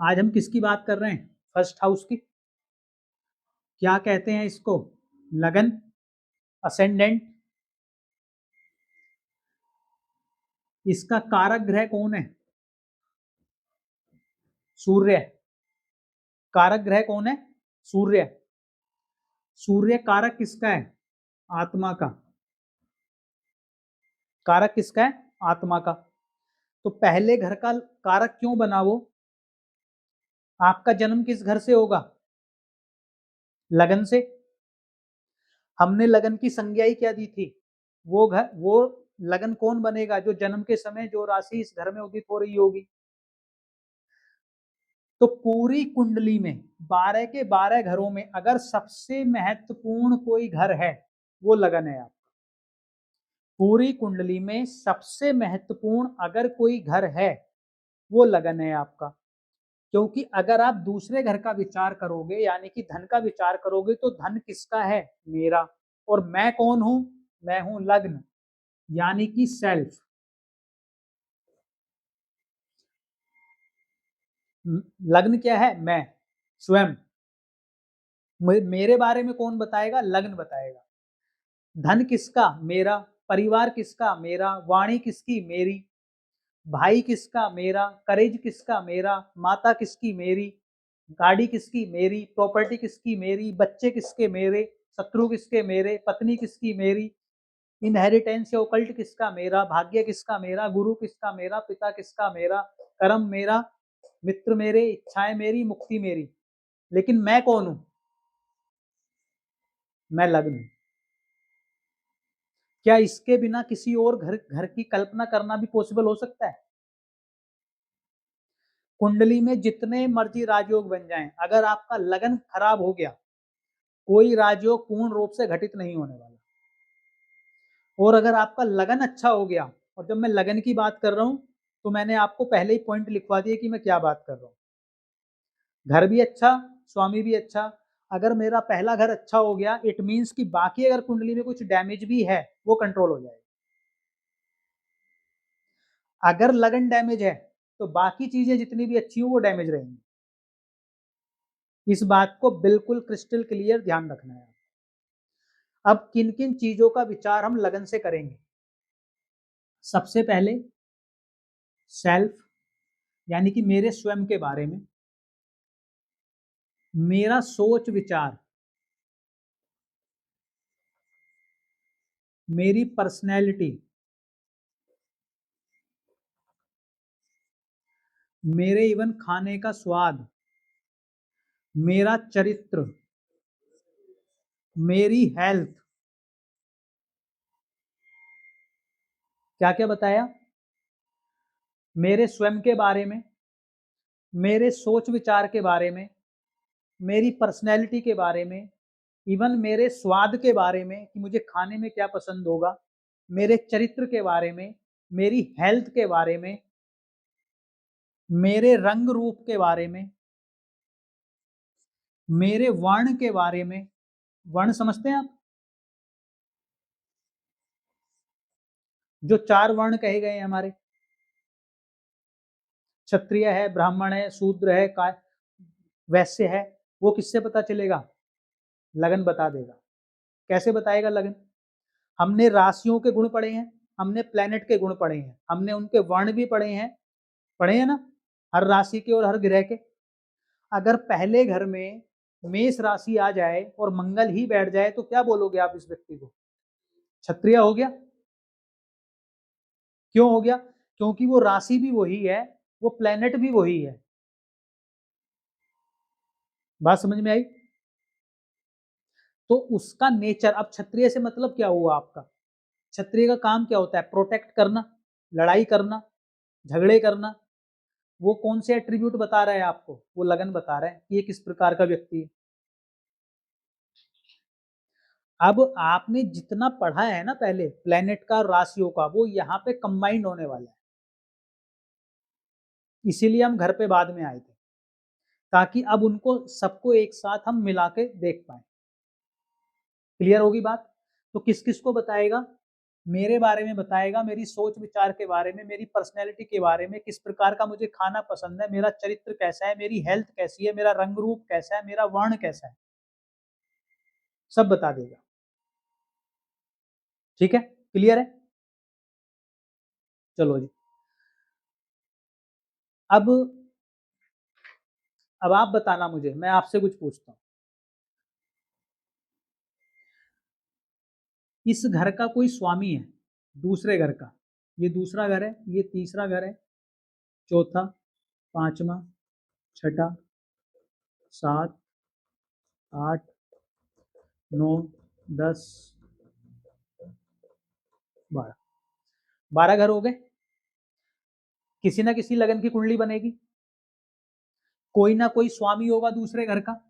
आज हम किसकी बात कर रहे हैं? फर्स्ट हाउस की। क्या कहते हैं इसको? लगन, असेंडेंट। इसका कारक ग्रह कौन है? सूर्य। कारक ग्रह कौन है? सूर्य। सूर्य कारक किसका है? आत्मा का। कारक किसका है? आत्मा का। तो पहले घर का कारक क्यों बना वो? आपका जन्म किस घर से होगा? लगन से। हमने लगन की संज्ञा ही क्या दी थी? वो लगन कौन बनेगा? जो जन्म के समय जो राशि इस घर में उदित हो रही होगी। तो पूरी कुंडली में 12 के 12 घरों में अगर सबसे महत्वपूर्ण कोई घर है, वो लगन है आपका। पूरी कुंडली में सबसे महत्वपूर्ण अगर कोई घर है, वो लगन है आपका। क्योंकि अगर आप दूसरे घर का विचार करोगे, यानी कि धन का विचार करोगे, तो धन किसका है? मेरा। और मैं कौन हूं? मैं हूं लग्न, यानी कि सेल्फ। लग्न क्या है? मैं स्वयं। मेरे बारे में कौन बताएगा? लग्न बताएगा। धन किसका? मेरा। परिवार किसका? मेरा। वाणी किसकी? मेरी। भाई किसका? मेरा। करेज किसका? मेरा। माता किसकी? मेरी। गाड़ी किसकी? मेरी। प्रॉपर्टी किसकी? मेरी। बच्चे किसके? मेरे। शत्रु किसके? मेरे। पत्नी किसकी? मेरी। इनहेरिटेंस या ओकल्ट किसका? मेरा। भाग्य किसका? मेरा। गुरु किसका? मेरा। पिता किसका? मेरा। कर्म मेरा। मित्र मेरे। इच्छाएं मेरी। मुक्ति मेरी। लेकिन मैं कौन हूं? मैं लग्न। क्या इसके बिना किसी और घर की कल्पना करना भी पॉसिबल हो सकता है? कुंडली में जितने मर्जी राजयोग बन जाएं, अगर आपका लगन खराब हो गया, कोई राजयोग पूर्ण रूप से घटित नहीं होने वाला। और अगर आपका लगन अच्छा हो गया, और जब मैं लगन की बात कर रहा हूं, तो मैंने आपको पहले ही पॉइंट लिखवा दिया कि मैं क्या बात कर रहा हूं। घर भी अच्छा, स्वामी भी अच्छा। अगर मेरा पहला घर अच्छा हो गया, इट मीन्स कि बाकी अगर कुंडली में कुछ डैमेज भी है, वो कंट्रोल हो जाएगा। अगर लगन डैमेज है, तो बाकी चीजें जितनी भी अच्छी हो, वो डैमेज रहेंगी। इस बात को बिल्कुल क्रिस्टल क्लियर ध्यान रखना है। अब किन किन चीजों का विचार हम लगन से करेंगे? सबसे पहले सेल्फ, यानी कि मेरे स्वयं के बारे में, मेरा सोच विचार, मेरी पर्सनैलिटी, मेरे इवन खाने का स्वाद, मेरा चरित्र, मेरी हेल्थ। क्या क्या बताया? मेरे स्वयं के बारे में, मेरे सोच विचार के बारे में, मेरी पर्सनैलिटी के बारे में, इवन मेरे स्वाद के बारे में कि मुझे खाने में क्या पसंद होगा, मेरे चरित्र के बारे में, मेरी हेल्थ के बारे में, मेरे रंग रूप के बारे में, मेरे वर्ण के बारे में। वर्ण समझते हैं आप? जो 4 वर्ण कहे गए हैं हमारे, क्षत्रिय है, ब्राह्मण है, शूद्र है, वैश्य है, वो किससे पता चलेगा? लगन बता देगा। कैसे बताएगा लगन? हमने राशियों के गुण पढ़े हैं, हमने प्लेनेट के गुण पढ़े हैं, हमने उनके वर्ण भी पढ़े हैं ना, हर राशि के और हर ग्रह के। अगर पहले घर में मेष राशि आ जाए और मंगल ही बैठ जाए, तो क्या बोलोगे आप इस व्यक्ति को? क्षत्रिय हो गया। क्यों हो गया? क्योंकि वो राशि भी वही है, वो प्लेनेट भी वही है। बात समझ में आई? तो उसका नेचर, अब क्षत्रिय से मतलब क्या हुआ आपका? क्षत्रिय का काम क्या होता है? प्रोटेक्ट करना, लड़ाई करना, झगड़े करना। वो कौन से एट्रीब्यूट बता रहा है आपको? वो लगन बता रहा है कि ये किस प्रकार का व्यक्ति है। अब आपने जितना पढ़ा है ना पहले प्लेनेट का, राशियों का, वो यहाँ पे कंबाइंड होने वाला है। इसीलिए हम घर पे बाद में आए थे, ताकि अब उनको सबको एक साथ हम मिला के देख पाए। क्लियर होगी बात? तो किस किस को बताएगा? मेरे बारे में बताएगा, मेरी सोच विचार के बारे में, मेरी पर्सनैलिटी के बारे में, किस प्रकार का मुझे खाना पसंद है, मेरा चरित्र कैसा है, मेरी हेल्थ कैसी है, मेरा रंग रूप कैसा है, मेरा वर्ण कैसा है, सब बता देगा। ठीक है, क्लियर है? चलो जी। अब आप बताना मुझे, मैं आपसे कुछ पूछता हूँ। इस घर का कोई स्वामी है, दूसरे घर का, ये दूसरा घर है, ये तीसरा घर है, चौथा, पांचवा, छठा, 7, 8, 9, 10, 12, 12 घर हो गए। किसी ना किसी लगन की कुंडली बनेगी, कोई ना कोई स्वामी होगा दूसरे घर का।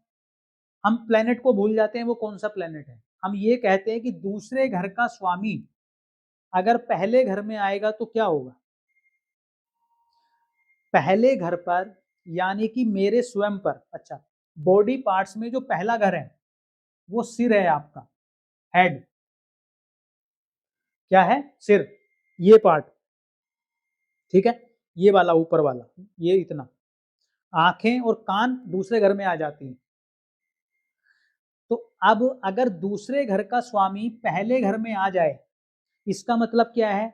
हम प्लेनेट को भूल जाते हैं वो कौन सा प्लेनेट है, हम ये कहते हैं कि दूसरे घर का स्वामी अगर पहले घर में आएगा तो क्या होगा। पहले घर पर यानी कि मेरे स्वयं पर, अच्छा, बॉडी पार्ट्स में जो पहला घर है वो सिर है आपका, हेड। क्या है? सिर, ये पार्ट, ठीक है, ये वाला ऊपर वाला, ये इतना। आंखें और कान दूसरे घर में आ जाती हैं। तो अब अगर दूसरे घर का स्वामी पहले घर में आ जाए, इसका मतलब क्या है?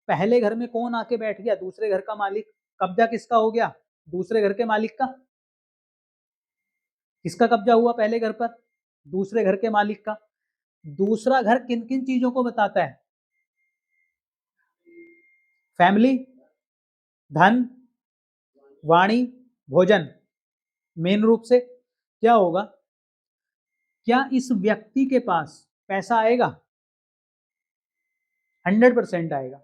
पहले घर में कौन आके बैठ गया? दूसरे घर का मालिक। कब्जा किसका हो गया? दूसरे घर के मालिक का। किसका कब्जा हुआ पहले घर पर? दूसरे घर के मालिक का। दूसरा घर किन किन चीजों को बताता है? फैमिली, धन, वाणी, भोजन। मेन रूप से क्या होगा? क्या इस व्यक्ति के पास पैसा आएगा? 100% आएगा।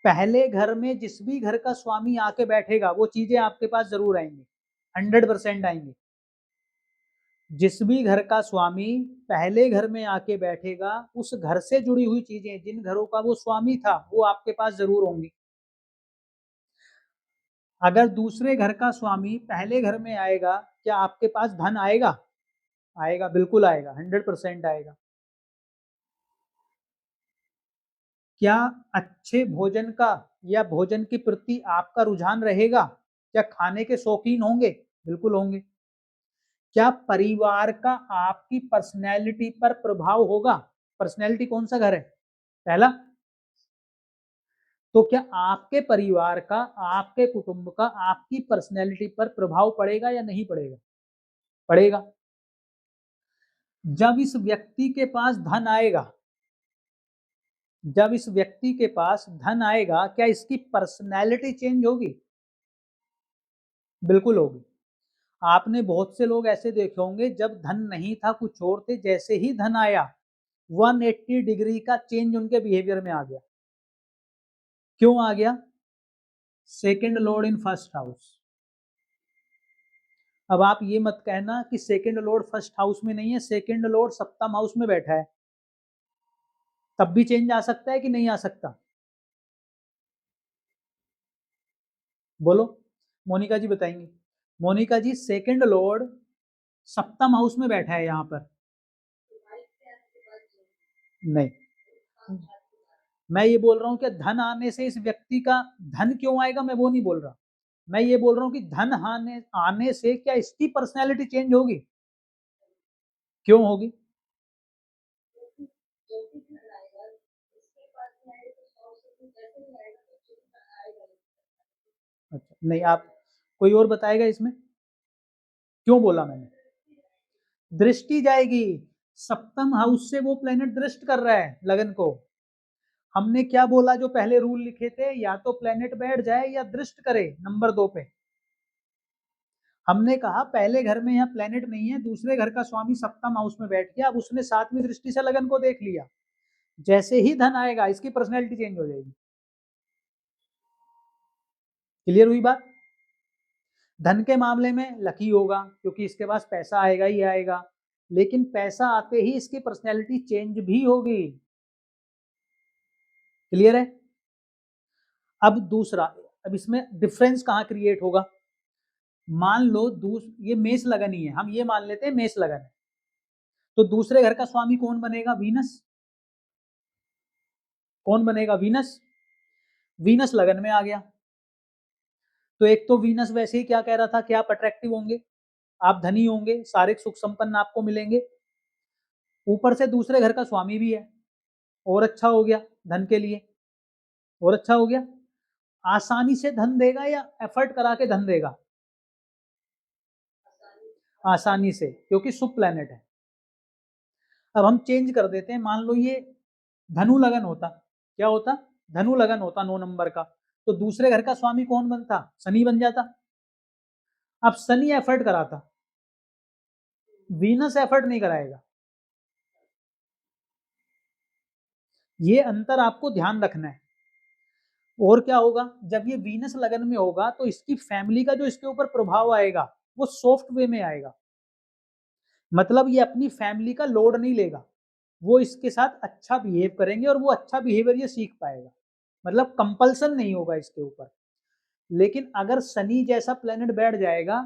पहले घर में जिस भी घर का स्वामी आके बैठेगा वो चीजें आपके पास जरूर आएंगी, 100% आएंगी। जिस भी घर का स्वामी पहले घर में आके बैठेगा, उस घर से जुड़ी हुई चीजें, जिन घरों का वो स्वामी था, वो आपके पास जरूर होंगी। अगर दूसरे घर का स्वामी पहले घर में आएगा, क्या आपके पास धन आएगा? आएगा, बिल्कुल आएगा, 100% आएगा। क्या अच्छे भोजन का या भोजन के प्रति आपका रुझान रहेगा? क्या खाने के शौकीन होंगे? बिल्कुल होंगे। क्या परिवार का आपकी पर्सनैलिटी पर प्रभाव होगा? पर्सनैलिटी कौन सा घर है? पहला। तो क्या आपके परिवार का, आपके कुटुंब का आपकी पर्सनैलिटी पर प्रभाव पड़ेगा या नहीं पड़ेगा? पड़ेगा। जब इस व्यक्ति के पास धन आएगा, जब इस व्यक्ति के पास धन आएगा, क्या इसकी पर्सनैलिटी चेंज होगी? बिल्कुल होगी। आपने बहुत से लोग ऐसे देखे होंगे, जब धन नहीं था कुछ और थे, जैसे ही धन आया 180 डिग्री का चेंज उनके बिहेवियर में आ गया। क्यों आ गया? Second Lord in first house. अब आप ये मत कहना कि सेकंड लॉर्ड फर्स्ट हाउस में नहीं है, सेकंड लॉर्ड सप्तम हाउस में बैठा है, तब भी चेंज आ सकता है कि नहीं आ सकता? बोलो, मोनिका जी बताएंगी। मोनिका जी, सेकंड लॉर्ड सप्तम हाउस में बैठा है यहाँ पर। नहीं, मैं ये बोल रहा हूँ कि धन आने से इस व्यक्ति का धन क्यों आएगा, मैं वो नहीं बोल रहा। मैं ये बोल रहा हूँ कि धन आने से क्या इसकी पर्सनैलिटी चेंज होगी? क्यों होगी? अच्छा, नहीं, आप कोई और बताएगा इसमें? क्यों बोला मैंने? दृष्टि जाएगी। सप्तम हाउस से वो प्लेनेट दृष्ट कर रहा है लगन को। हमने क्या बोला जो पहले रूल लिखे थे? या तो प्लेनेट बैठ जाए या दृष्ट करे नंबर 2 पे। हमने कहा पहले घर में यहाँ प्लेनेट नहीं है, दूसरे घर का स्वामी सप्तम हाउस में बैठ गया, अब उसने 7वीं दृष्टि से लगन को देख लिया। जैसे ही धन आएगा इसकी पर्सनैलिटी चेंज हो जाएगी। क्लियर हुई बात? धन के मामले में लकी होगा क्योंकि इसके पास पैसा आएगा ही आएगा, लेकिन पैसा आते ही इसकी पर्सनैलिटी चेंज भी होगी। क्लियर है? अब दूसरा, अब इसमें डिफरेंस कहां क्रिएट होगा? मान लो ये मेष लगन ही है, हम ये मान लेते हैं मेष लगन है, तो दूसरे घर का स्वामी कौन बनेगा? वीनस। कौन बनेगा? वीनस। वीनस लगन में आ गया, तो एक तो वीनस वैसे ही क्या कह रहा था कि आप अट्रैक्टिव होंगे, आप धनी होंगे, सारे सुख संपन्न आपको मिलेंगे, ऊपर से दूसरे घर का स्वामी भी है, और अच्छा हो गया धन के लिए, और अच्छा हो गया। आसानी से धन देगा या एफर्ट करा के धन देगा? आसानी से, क्योंकि शुभ प्लैनेट है। अब हम चेंज कर देते हैं, मान लो ये धनु लगन होता, क्या होता? धनु लगन होता 9 नंबर का, तो दूसरे घर का स्वामी कौन बनता? शनि बन जाता। अब शनि एफर्ट कराता, वीनस एफर्ट नहीं कराएगा। ये अंतर आपको ध्यान रखना है। और क्या होगा, जब ये वीनस लगन में होगा तो इसकी फैमिली का जो इसके ऊपर प्रभाव आएगा वो सॉफ्ट वे में आएगा, मतलब ये अपनी फैमिली का लोड नहीं लेगा, वो इसके साथ अच्छा बिहेव करेंगे और वो अच्छा बिहेवियर ये सीख पाएगा, मतलब कंपल्सन नहीं होगा इसके ऊपर। लेकिन अगर शनि जैसा प्लेनेट बैठ जाएगा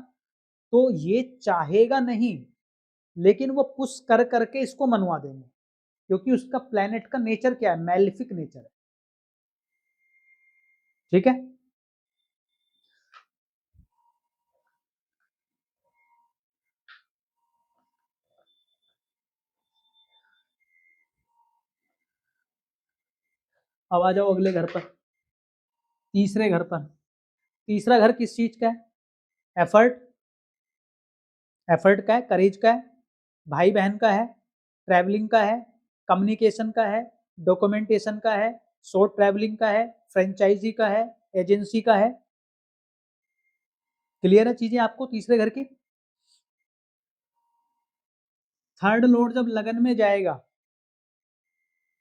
तो ये चाहेगा नहीं, लेकिन वो पुश कर करके इसको मनवा देंगे, क्योंकि उसका प्लेनेट का नेचर क्या है? मैलिफिक नेचर है। ठीक है, अब आ जाओ अगले घर पर, तीसरे घर पर। तीसरा घर किस चीज का है? एफर्ट, एफर्ट का है, करेज का है, भाई बहन का है, ट्रैवलिंग का है, कम्युनिकेशन का है, डॉक्यूमेंटेशन का है, शॉर्ट ट्रैवलिंग का है, फ्रेंचाइजी का है, एजेंसी का है। क्लियर है चीजें आपको तीसरे घर की? थर्ड लॉर्ड जब लगन में जाएगा,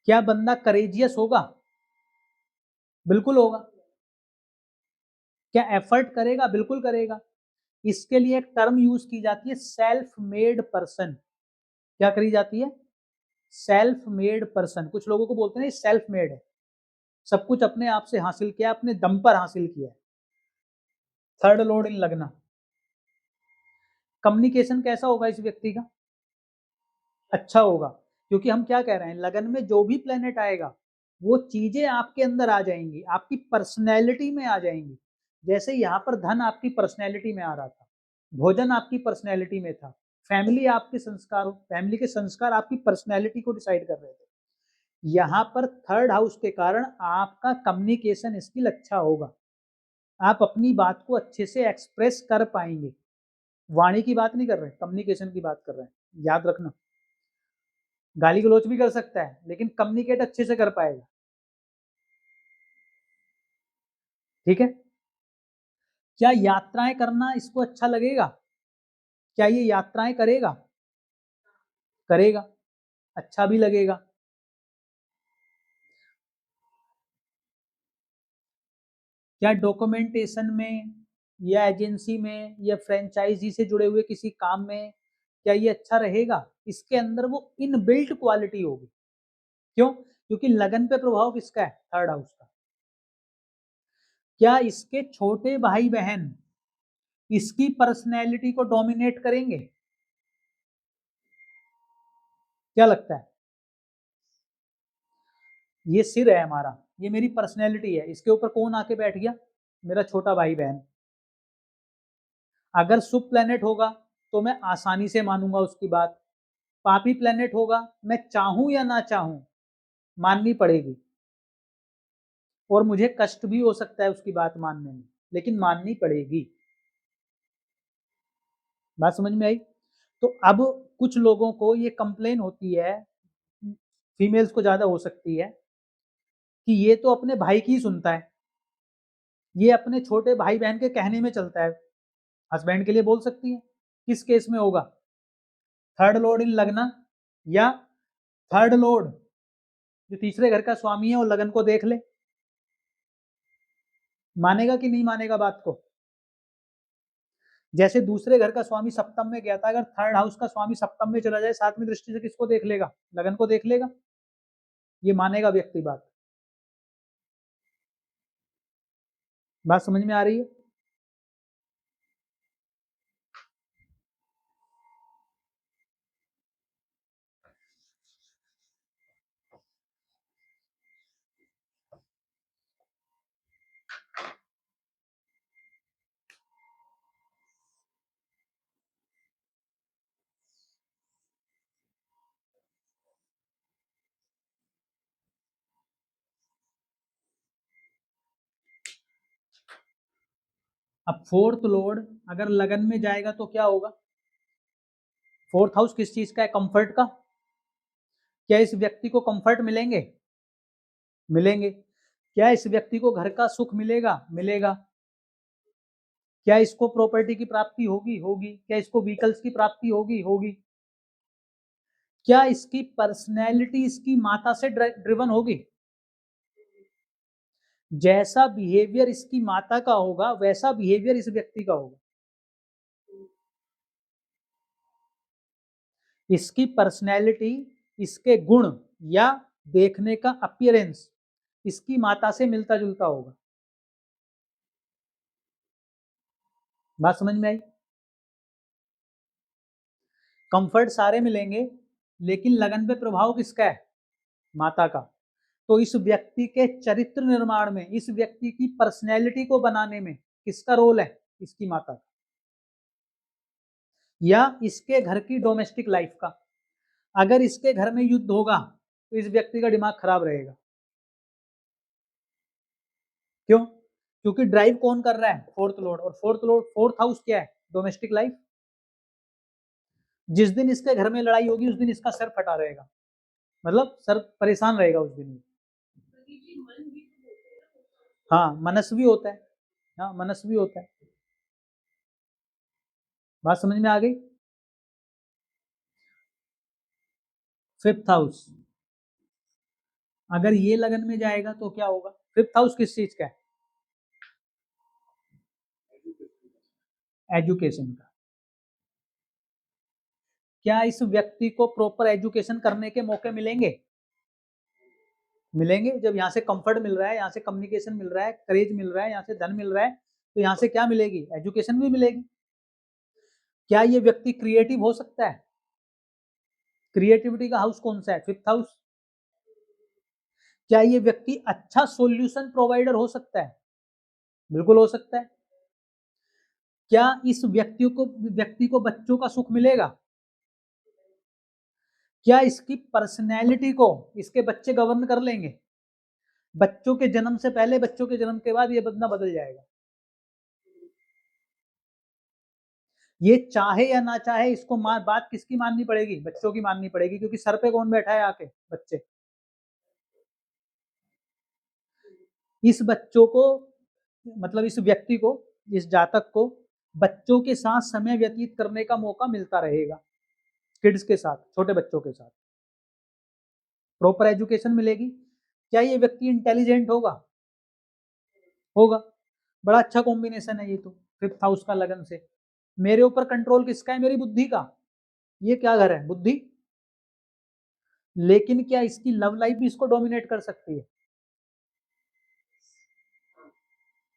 क्या बंदा करेजियस होगा? बिल्कुल होगा। क्या एफर्ट करेगा? बिल्कुल करेगा। इसके लिए एक टर्म यूज की जाती है, सेल्फ मेड पर्सन। क्या करी जाती है? Self made person. कुछ लोगों को बोलते हैं सेल्फ मेड है, सब कुछ अपने आप से हासिल किया, अपने दम पर हासिल किया। थर्ड लॉर्ड इन लगना। कम्युनिकेशन कैसा होगा इस व्यक्ति का? अच्छा होगा, क्योंकि हम क्या कह रहे हैं, लगन में जो भी प्लेनेट आएगा वो चीजें आपके अंदर आ जाएंगी, आपकी पर्सनैलिटी में आ जाएंगी। जैसे यहाँ पर धन आपकी पर्सनैलिटी में आ रहा था, भोजन आपकी पर्सनैलिटी में था, फैमिली आपके संस्कार, फैमिली के संस्कार आपकी पर्सनैलिटी को डिसाइड कर रहे थे। यहाँ पर थर्ड हाउस के कारण आपका कम्युनिकेशन स्किल अच्छा होगा, आप अपनी बात को अच्छे से एक्सप्रेस कर पाएंगे। वाणी की बात नहीं कर रहे, कम्युनिकेशन की बात कर रहे हैं, याद रखना। गाली गलौच भी कर सकता है लेकिन कम्युनिकेट अच्छे से कर पाएगा। ठीक है, क्या यात्राएं करना इसको अच्छा लगेगा? क्या ये यात्राएं करेगा? करेगा, अच्छा भी लगेगा। क्या डॉक्यूमेंटेशन में या एजेंसी में या फ्रेंचाइजी से जुड़े हुए किसी काम में क्या ये अच्छा रहेगा? इसके अंदर वो इनबिल्ट क्वालिटी होगी। क्यों? क्योंकि लगन पे प्रभाव किसका है? थर्ड हाउस का। क्या इसके छोटे भाई बहन इसकी पर्सनैलिटी को डोमिनेट करेंगे? क्या लगता है? ये सिर है हमारा, ये मेरी पर्सनैलिटी है, इसके ऊपर कौन आके बैठ गया? मेरा छोटा भाई बहन। अगर शुभ प्लेनेट होगा तो मैं आसानी से मानूंगा उसकी बात, पापी प्लेनेट होगा मैं चाहूं या ना चाहूं माननी पड़ेगी, और मुझे कष्ट भी हो सकता है उसकी बात मानने में, लेकिन माननी पड़ेगी। बात समझ में आई? तो अब कुछ लोगों को ये कंप्लेन होती है, फीमेल्स को ज्यादा हो सकती है, कि ये तो अपने भाई की ही सुनता है, ये अपने छोटे भाई बहन के कहने में चलता है। हस्बैंड के लिए बोल सकती है, किस केस में होगा? थर्ड लॉर्ड इन लगना, या थर्ड लॉर्ड जो तीसरे घर का स्वामी है वो लगन को देख ले, मानेगा कि नहीं मानेगा बात को? जैसे दूसरे घर का स्वामी सप्तम में गया था, अगर थर्ड हाउस का स्वामी सप्तम में चला जाए, सातवीं दृष्टि से किसको देख लेगा? लगन को देख लेगा। ये मानेगा व्यक्ति बात। बात समझ में आ रही है? अब फोर्थ लॉर्ड अगर लगन में जाएगा तो क्या होगा? फोर्थ हाउस किस चीज का है? कंफर्ट का। क्या इस व्यक्ति को कंफर्ट मिलेंगे? मिलेंगे। क्या इस व्यक्ति को घर का सुख मिलेगा? मिलेगा। क्या इसको प्रॉपर्टी की प्राप्ति होगी? होगी। क्या इसको व्हीकल्स की प्राप्ति होगी? होगी। क्या इसकी पर्सनैलिटी इसकी माता से ड्रिवन होगी? जैसा बिहेवियर इसकी माता का होगा वैसा बिहेवियर इस व्यक्ति का होगा। इसकी पर्सनैलिटी, इसके गुण या देखने का अपीयरेंस इसकी माता से मिलता जुलता होगा। बात समझ में आई? कंफर्ट सारे मिलेंगे लेकिन लगन पे प्रभाव किसका है? माता का। तो इस व्यक्ति के चरित्र निर्माण में, इस व्यक्ति की पर्सनैलिटी को बनाने में किसका रोल है? इसकी माता का। या इसके घर की डोमेस्टिक लाइफ का। अगर इसके घर में युद्ध होगा तो इस व्यक्ति का दिमाग खराब रहेगा। क्यों? क्योंकि ड्राइव कौन कर रहा है? Fourth Lord. और फोर्थ हाउस क्या है? Domestic life. जिस दिन इसके घर में लड़ाई होगी उस दिन इसका सर फटा रहेगा, मतलब सर परेशान रहेगा उस दिन। हाँ, मनस्वी होता है। हाँ, मनस्वी होता है। बात समझ में आ गई? फिफ्थ हाउस अगर ये लगन में जाएगा तो क्या होगा? फिफ्थ हाउस किस चीज का है? एजुकेशन का। क्या इस व्यक्ति को प्रॉपर एजुकेशन करने के मौके मिलेंगे? मिलेंगे। जब यहाँ से कंफर्ट मिल रहा है, यहाँ से कम्युनिकेशन मिल रहा है, करेज मिल रहा है, यहाँ से धन मिल रहा है, तो यहाँ से क्या मिलेगी? एजुकेशन भी मिलेगी। क्या ये व्यक्ति क्रिएटिव हो सकता है? क्रिएटिविटी का हाउस कौन सा है? Fifth house. क्या ये व्यक्ति अच्छा सॉल्यूशन प्रोवाइडर हो सकता है? बिल्कुल हो सकता है। क्या इस व्यक्ति को बच्चों का सुख मिलेगा? क्या इसकी पर्सनैलिटी को इसके बच्चे गवर्न कर लेंगे? बच्चों के जन्म से पहले, बच्चों के जन्म के बाद ये बदला बदल जाएगा। ये चाहे या ना चाहे इसको बात किसकी माननी पड़ेगी? बच्चों की माननी पड़ेगी। क्योंकि सर पे कौन बैठा है आके? बच्चे। इस बच्चों को, मतलब इस व्यक्ति को, इस जातक को बच्चों के साथ समय व्यतीत करने का मौका मिलता रहेगा। किड्स के साथ, छोटे बच्चों के साथ प्रॉपर एजुकेशन मिलेगी। क्या ये व्यक्ति इंटेलिजेंट होगा? होगा। बड़ा अच्छा कॉम्बिनेशन है ये तो, फिफ्थ हाउस का लगन से। मेरे ऊपर कंट्रोल किसका है? मेरी बुद्धि का। ये क्या घर है? बुद्धि। लेकिन क्या इसकी लव लाइफ भी इसको डोमिनेट कर सकती है?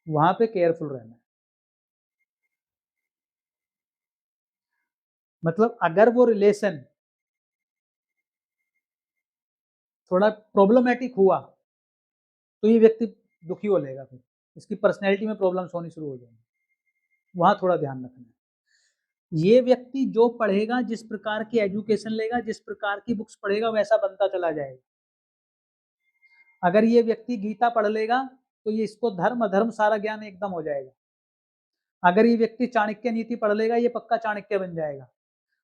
वहां पे केयरफुल रहना है। मतलब अगर वो रिलेशन थोड़ा प्रॉब्लमेटिक हुआ तो ये व्यक्ति दुखी हो लेगा, फिर इसकी पर्सनैलिटी में प्रॉब्लम्स होनी शुरू हो जाएंगी। वहां थोड़ा ध्यान रखना है। ये व्यक्ति जो पढ़ेगा, जिस प्रकार की एजुकेशन लेगा, जिस प्रकार की बुक्स पढ़ेगा, वैसा बनता चला जाएगा। अगर ये व्यक्ति गीता पढ़ लेगा तो ये इसको धर्म अधर्म सारा ज्ञान एकदम हो जाएगा। अगर ये व्यक्ति चाणक्य नीति पढ़ लेगा ये पक्का चाणक्य बन जाएगा।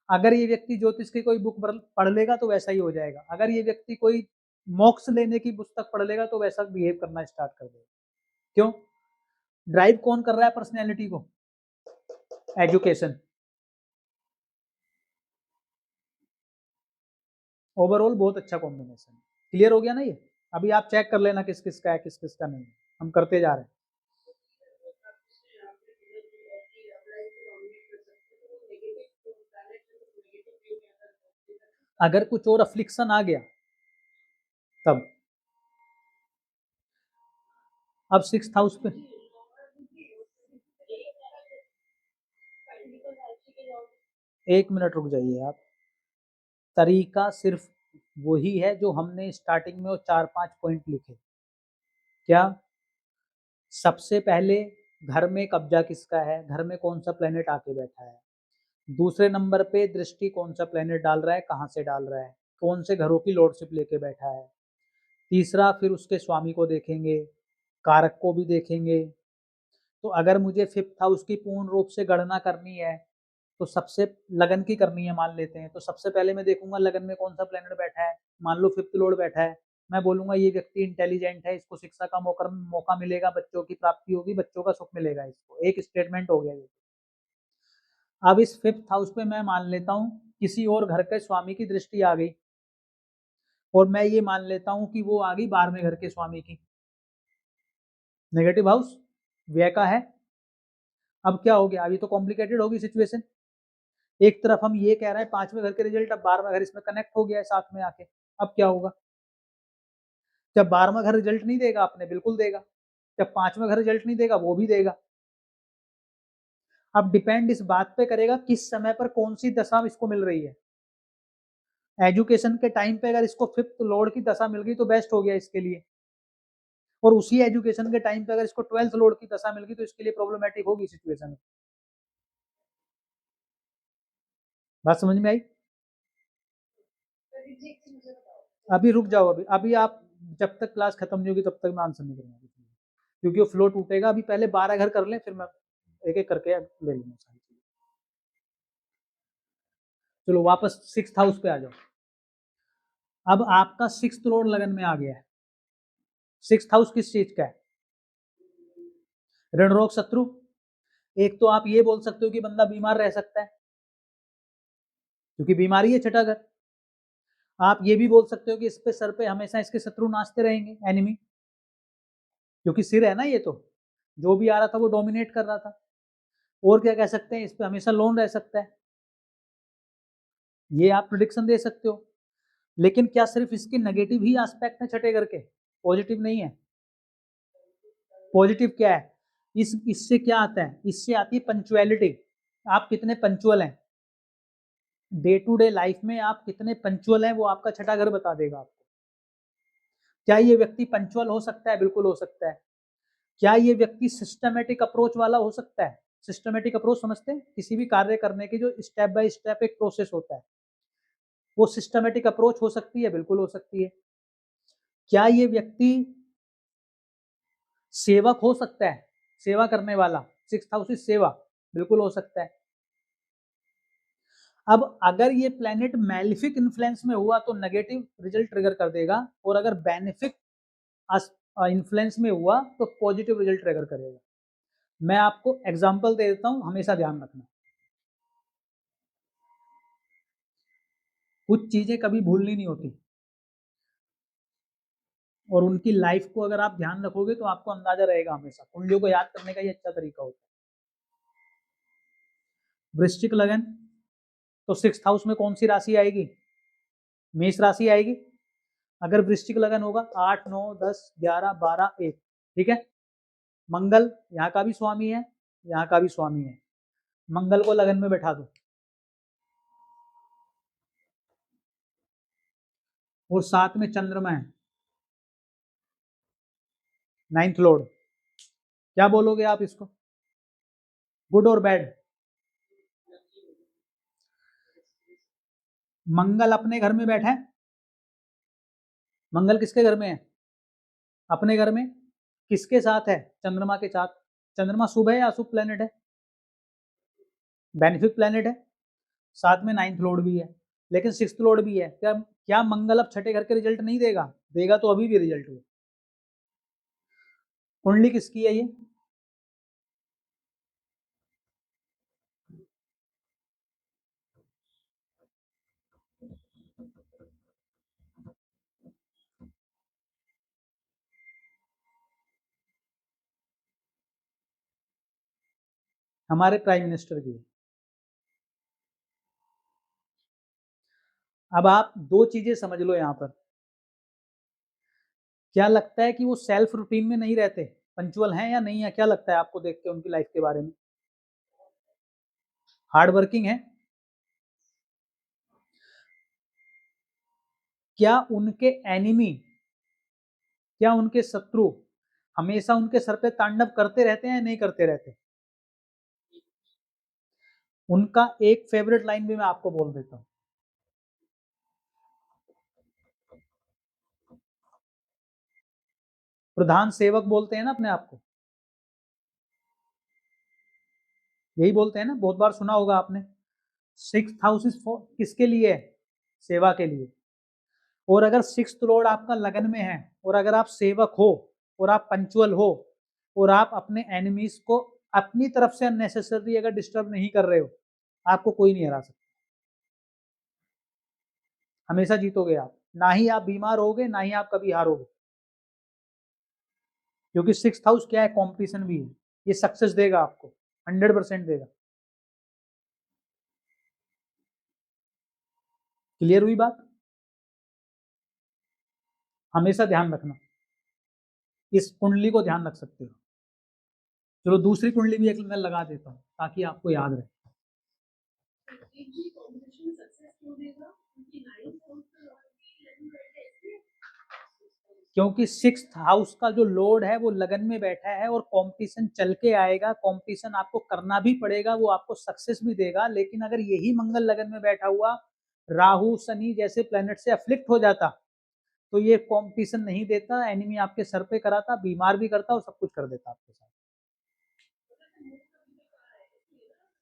अगर ये व्यक्ति ज्योतिष की कोई बुक पढ़ लेगा तो वैसा ही हो जाएगा। अगर ये व्यक्ति कोई मोक्ष लेने की पुस्तक पढ़ लेगा तो वैसा बिहेव करना स्टार्ट कर देगा। क्यों? ड्राइव कौन कर रहा है पर्सनैलिटी को? एजुकेशन। ओवरऑल बहुत अच्छा कॉम्बिनेशन। क्लियर हो गया ना ये? अभी आप चेक कर लेना किस किस का है, किस किस का नहीं है। हम करते जा रहे हैं। अगर कुछ और अफ्लिक्शन आ गया तब। अब सिक्स्थ हाउस पे, एक मिनट रुक जाइए आप। तरीका सिर्फ वही है जो हमने स्टार्टिंग में वो 4-5 पॉइंट लिखे। क्या? सबसे पहले घर में कब्जा किसका है? घर में कौन सा प्लेनेट आके बैठा है? दूसरे नंबर पे दृष्टि कौन सा प्लेनेट डाल रहा है, कहाँ से डाल रहा है, कौन से घरों की लॉर्डशिप लेके बैठा है। तीसरा, फिर उसके स्वामी को देखेंगे, कारक को भी देखेंगे, तो अगर मुझे 5th हाउस की पूर्ण रूप से गणना करनी है तो सबसे लगन की करनी है मान लेते हैं, तो सबसे पहले मैं देखूंगा लगन में कौन सा प्लेनेट बैठा है। मान लो 5th लॉर्ड बैठा है, मैं बोलूंगा ये व्यक्ति इंटेलिजेंट है, इसको शिक्षा का मौका मिलेगा, बच्चों की प्राप्ति होगी, बच्चों का सुख मिलेगा, इसको एक स्टेटमेंट हो गया ये। अब इस 5th हाउस पे मैं मान लेता हूँ किसी और घर के स्वामी की दृष्टि आ गई, और मैं ये मान लेता हूँ कि वो आ गई 12वें घर के स्वामी की, नेगेटिव हाउस व्यय का है। अब क्या हो गया, अभी तो कॉम्प्लिकेटेड होगी सिचुएशन। एक तरफ हम ये कह रहे हैं 5वें घर के रिजल्ट, अब 12वां घर इसमें कनेक्ट हो गया है साथ में आके। अब क्या होगा, जब 12वां घर रिजल्ट नहीं देगा अपने, बिल्कुल देगा। जब 5वां घर रिजल्ट नहीं देगा, वो भी देगा। अब डिपेंड इस बात पे करेगा किस समय पर कौन सी दशा इसको मिल रही है। एजुकेशन के टाइम पे अगर इसको 5th लॉर्ड की दशा मिल गई तो बेस्ट हो गया इसके लिए, और उसी एजुकेशन के टाइम पे अगर इसको 12th लॉर्ड की दशा मिल गई तो इसके लिए प्रॉब्लमेटिक होगी सिचुएशन। बात समझ में आई? अभी रुक जाओ, अभी अभी आप जब तक क्लास खत्म नहीं होगी तब तक मैं आंसर नहीं करूंगा, क्योंकि वो फ्लो टूटेगा। अभी पहले 12 घर कर लें, फिर मैं एक एक करके ले लूंगा सारी चीजें। चलो वापस 6th हाउस पे आ जाओ। अब आपका 6th लॉर्ड लगन में आ गया है। 6th हाउस किस चीज का है, ऋण रोग शत्रु। एक तो आप ये बोल सकते हो कि बंदा बीमार रह सकता है, क्योंकि बीमारी है छठा घर। आप ये भी बोल सकते हो कि इस पे सर पे हमेशा इसके शत्रु नाचते रहेंगे, एनिमी, क्योंकि सिर है ना ये, तो जो भी आ रहा था वो डोमिनेट कर रहा था। और क्या कह सकते हैं, इस पे हमेशा लोन रह सकता है, ये आप प्रिडिक्शन दे सकते हो। लेकिन क्या सिर्फ इसके नेगेटिव ही एस्पेक्ट है छठे घर के, पॉजिटिव नहीं है? पॉजिटिव क्या है, इससे क्या आता है, इससे आती है पंचुअलिटी। आप कितने पंचुअल हैं डे टू डे लाइफ में, आप कितने पंचुअल हैं वो आपका छठा घर बता देगा आपको। क्या ये व्यक्ति पंचुअल हो सकता है? बिल्कुल हो सकता है। क्या ये व्यक्ति सिस्टमेटिक अप्रोच वाला हो सकता है? सिस्टमेटिक अप्रोच समझते हैं, किसी भी कार्य करने की जो स्टेप बाय स्टेप एक प्रोसेस होता है, वो सिस्टमेटिक अप्रोच हो सकती है, बिल्कुल हो सकती है। क्या ये व्यक्ति सेवक हो सकता है, सेवा करने वाला, 6th हाउस इज सेवा, बिल्कुल हो सकता है। अब अगर ये प्लेनेट मैलिफिक इन्फ्लुएंस में हुआ तो नेगेटिव रिजल्ट ट्रिगर कर देगा, और अगर बेनिफिक इन्फ्लुएंस में हुआ तो पॉजिटिव रिजल्ट ट्रिगर करेगा। मैं आपको एग्जांपल दे देता हूं, हमेशा ध्यान रखना। कुछ चीजें कभी भूलनी नहीं होती, और उनकी लाइफ को अगर आप ध्यान रखोगे तो आपको अंदाजा रहेगा हमेशा। कुंडलियों को याद करने का ये अच्छा तरीका होता है। वृश्चिक लगन, तो 6th हाउस में कौन सी राशि आएगी, मेष राशि आएगी। अगर वृश्चिक लगन होगा 8 9 10 11 12 1, ठीक है। मंगल यहाँ का भी स्वामी है, यहाँ का भी स्वामी है, मंगल को लगन में बैठा दो। और साथ में चंद्रमा है, 9th लॉर्ड। क्या बोलोगे आप इसको, गुड और बैड? मंगल अपने घर में बैठा है, मंगल किसके घर में है, अपने घर में। किसके साथ है, चंद्रमा के साथ। चंद्रमा शुभ है या अशुभ प्लेनेट है, बेनिफिक प्लेनेट है। साथ में 9th लॉर्ड भी है, लेकिन 6th लॉर्ड भी है। क्या क्या मंगल अब छठे घर के रिजल्ट नहीं देगा? देगा, तो अभी भी रिजल्ट हुआ। कुंडली किसकी है ये, हमारे प्राइम मिनिस्टर की है। अब आप दो चीजें समझ लो यहाँ पर। क्या लगता है कि वो सेल्फ रूटीन में नहीं रहते, पंचुअल हैं या नहीं है? क्या लगता है आपको देख के उनकी लाइफ के बारे में? हार्ड वर्किंग है। क्या उनके एनिमी, क्या उनके शत्रु हमेशा उनके सर पे तांडव करते रहते हैं, नहीं करते रहते? उनका एक फेवरेट लाइन भी मैं आपको बोल देता हूं। प्रधान सेवक बोलते हैं ना अपने आप को। यही बोलते हैं ना, बहुत बार सुना होगा आपने। 6th हाउस इज किसके लिए है? सेवा के लिए। और अगर 6th लॉर्ड आपका लगन में है, और अगर आप सेवक हो, और आप पंचुअल हो, और आप अपने एनिमीज को अपनी तरफ से अननेसेसरी अगर डिस्टर्ब नहीं कर रहे हो, आपको कोई नहीं हरा सकता। हमेशा जीतोगे आप, ना ही आप बीमार होगे, ना ही आप कभी हारोगे। क्योंकि 6th हाउस क्या है? कंपटीशन भी है। ये सक्सेस देगा आपको, 100% देगा। क्लियर हुई बात? हमेशा ध्यान रखना, इस कुंडली को ध्यान रख सकते हो। चलो दूसरी कुंडली भी एक मैं लगा देता हूँ ताकि आपको याद रहे। क्योंकि 6th हाउस का जो लॉर्ड है वो लगन में बैठा है, और कंपटीशन चल के आएगा, कंपटीशन आपको करना भी पड़ेगा, वो आपको सक्सेस भी देगा। लेकिन अगर यही मंगल लगन में बैठा हुआ राहु शनि जैसे प्लेनेट से अफ्लिक्ट हो जाता, तो ये कंपटीशन नहीं देता, एनिमी आपके सर पे कराता, बीमार भी करता और सब कुछ कर देता आपके साथ।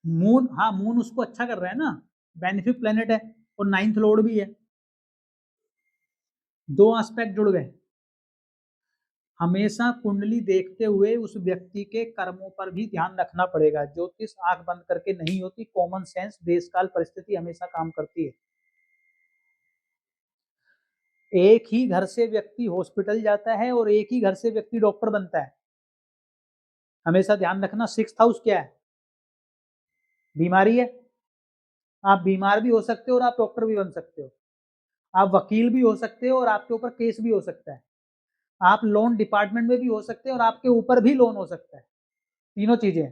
मून, हाँ मून उसको अच्छा कर रहा है ना, बेनिफिक प्लेनेट है, और 9th लॉर्ड भी है। दो एस्पेक्ट जुड़ गए। हमेशा कुंडली देखते हुए उस व्यक्ति के कर्मों पर भी ध्यान रखना पड़ेगा। ज्योतिष आंख बंद करके नहीं होती, कॉमन सेंस, देश काल परिस्थिति हमेशा काम करती है। एक ही घर से व्यक्ति हॉस्पिटल जाता है और एक ही घर से व्यक्ति डॉक्टर बनता है। हमेशा ध्यान रखना। 6th हाउस क्या है? बीमारी है। आप बीमार भी हो सकते हो और आप डॉक्टर भी बन सकते हो। आप वकील भी हो सकते हो और आपके ऊपर केस भी हो सकता है। आप लोन डिपार्टमेंट में भी हो सकते हैं और आपके ऊपर भी लोन हो सकता है। तीनों चीजें।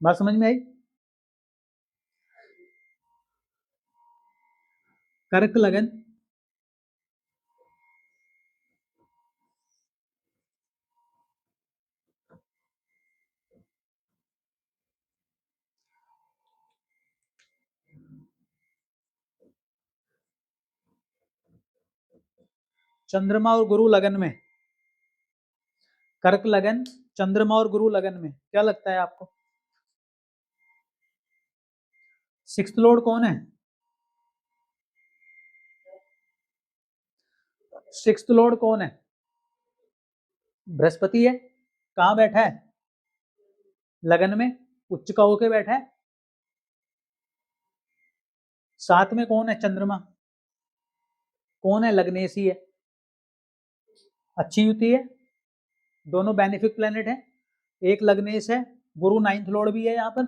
बात समझ में आई? कर्क लगन, चंद्रमा और गुरु लगन में, कर्क लगन, चंद्रमा और गुरु लगन में, क्या लगता है आपको 6th लॉर्ड कौन है? 6th लॉर्ड कौन है? बृहस्पति है। कहाँ बैठा है? लगन में, उच्च का होके बैठा है। साथ में कौन है? चंद्रमा। कौन है? लग्नेशी है। अच्छी युति है, दोनों बेनिफिक प्लेनेट है। एक लग्नेश है, गुरु 9th लॉर्ड भी है यहाँ पर।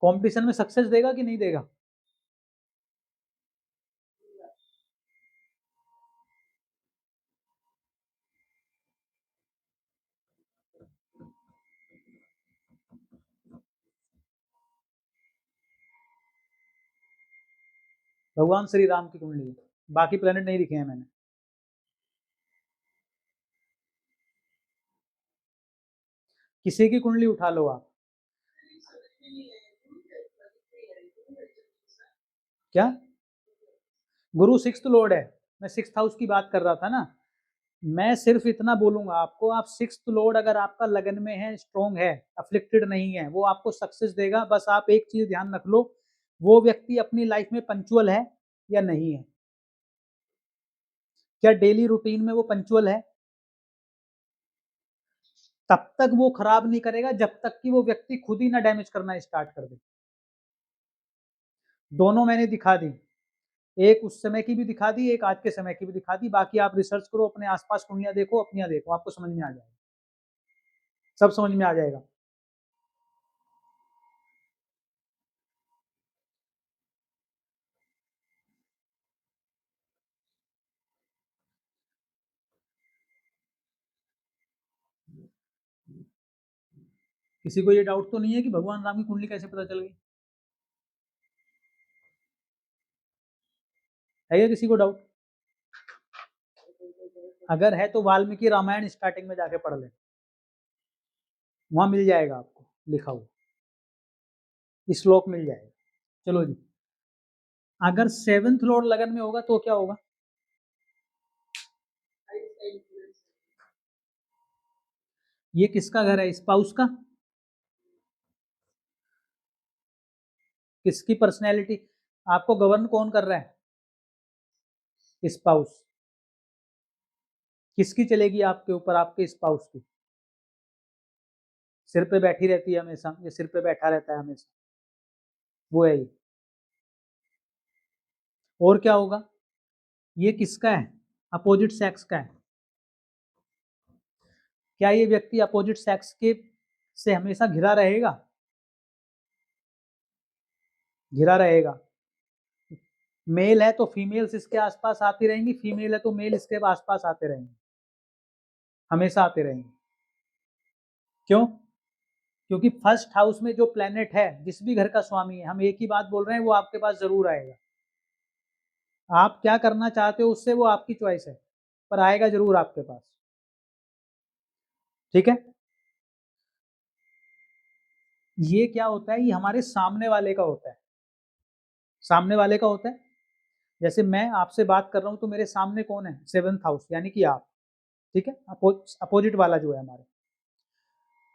कंपटीशन में सक्सेस देगा कि नहीं देगा? भगवान श्री राम की कुंडली, बाकी प्लेनेट नहीं लिखे हैं मैंने। किसी की कुंडली उठा लो आप। क्या? गुरु 6th लॉर्ड है। मैं 6th हाउस की बात कर रहा था ना। मैं सिर्फ इतना बोलूंगा आपको, आप 6th लॉर्ड अगर आपका लगन में है, स्ट्रॉन्ग है, अफ्लिक्टेड नहीं है, वो आपको सक्सेस देगा। बस आप एक चीज ध्यान रख लो, वो व्यक्ति अपनी लाइफ में पंचुअल है या नहीं है। क्या डेली रूटीन में वो पंचुअल है? तब तक वो खराब नहीं करेगा जब तक कि वो व्यक्ति खुद ही ना डैमेज करना स्टार्ट कर दे। दोनों मैंने दिखा दी, एक उस समय की भी दिखा दी, एक आज के समय की भी दिखा दी। बाकी आप रिसर्च करो, अपने आसपास कुंडलियां देखो, अपनियां देखो, आपको समझ में आ जाएगा, सब समझ में आ जाएगा। किसी को ये डाउट तो नहीं है कि भगवान राम की कुंडली कैसे पता चल गई? है या किसी को डाउट? अगर है तो वाल्मीकि रामायण स्टार्टिंग में जाके पढ़ ले, वहां मिल जाएगा आपको लिखा हुआ, श्लोक मिल जाएगा। चलो जी, अगर 7th लॉर्ड लगन में होगा तो क्या होगा? ये किसका घर है? स्पाउस का। किसकी पर्सनैलिटी? आपको गवर्न कौन कर रहा है? स्पाउस। किसकी चलेगी आपके ऊपर? आपके स्पाउस की। सिर पे बैठी रहती है हमेशा, ये सिर पे बैठा रहता है हमेशा, वो है ये। और क्या होगा? ये किसका है? अपोजिट सेक्स का है। क्या ये व्यक्ति अपोजिट सेक्स के से हमेशा घिरा रहेगा? घिरा रहेगा। मेल है तो फीमेल्स इसके आसपास आती रहेंगी, फीमेल है तो मेल इसके आसपास आते रहेंगे, हमेशा आते रहेंगे। क्यों? क्योंकि फर्स्ट हाउस में जो प्लेनेट है, जिस भी घर का स्वामी है, हम एक ही बात बोल रहे हैं, वो आपके पास जरूर आएगा। आप क्या करना चाहते हो उससे वो आपकी चॉइस है, पर आएगा जरूर आपके पास। ठीक है? ये क्या होता है? ये हमारे सामने वाले का होता है। सामने वाले का होता है। जैसे मैं आपसे बात कर रहा हूं तो मेरे सामने कौन है? 7th हाउस, यानी कि आप। ठीक है? अपोजिट वाला जो है हमारे।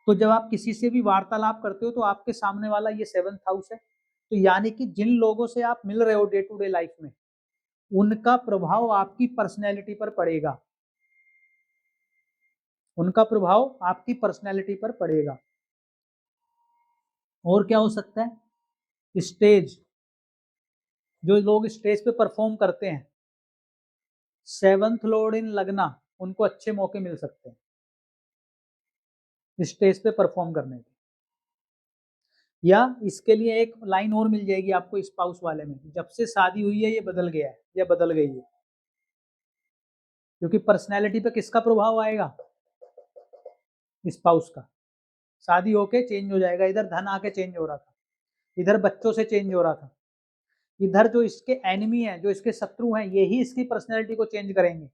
तो जब आप किसी से भी वार्तालाप करते हो तो आपके सामने वाला ये 7th हाउस है। तो यानी कि जिन लोगों से आप मिल रहे हो डे टू डे लाइफ में, उनका प्रभाव आपकी पर्सनैलिटी पर पड़ेगा। उनका प्रभाव आपकी पर्सनैलिटी पर पड़ेगा। और क्या हो सकता है? स्टेज। जो लोग स्टेज पे परफॉर्म करते हैं, 7th लॉर्ड इन लगना, उनको अच्छे मौके मिल सकते हैं स्टेज पे परफॉर्म करने के। या इसके लिए एक लाइन और मिल जाएगी आपको स्पाउस वाले में, जब से शादी हुई है ये बदल गया है या बदल गई है। क्योंकि पर्सनैलिटी पे किसका प्रभाव आएगा? स्पाउस का। शादी होके चेंज हो जाएगा, इधर धन आके चेंज हो रहा था, इधर बच्चों से चेंज हो रहा था, इधर जो इसके एनिमी है, जो इसके शत्रु हैं, यही इसकी पर्सनैलिटी को चेंज करेंगे।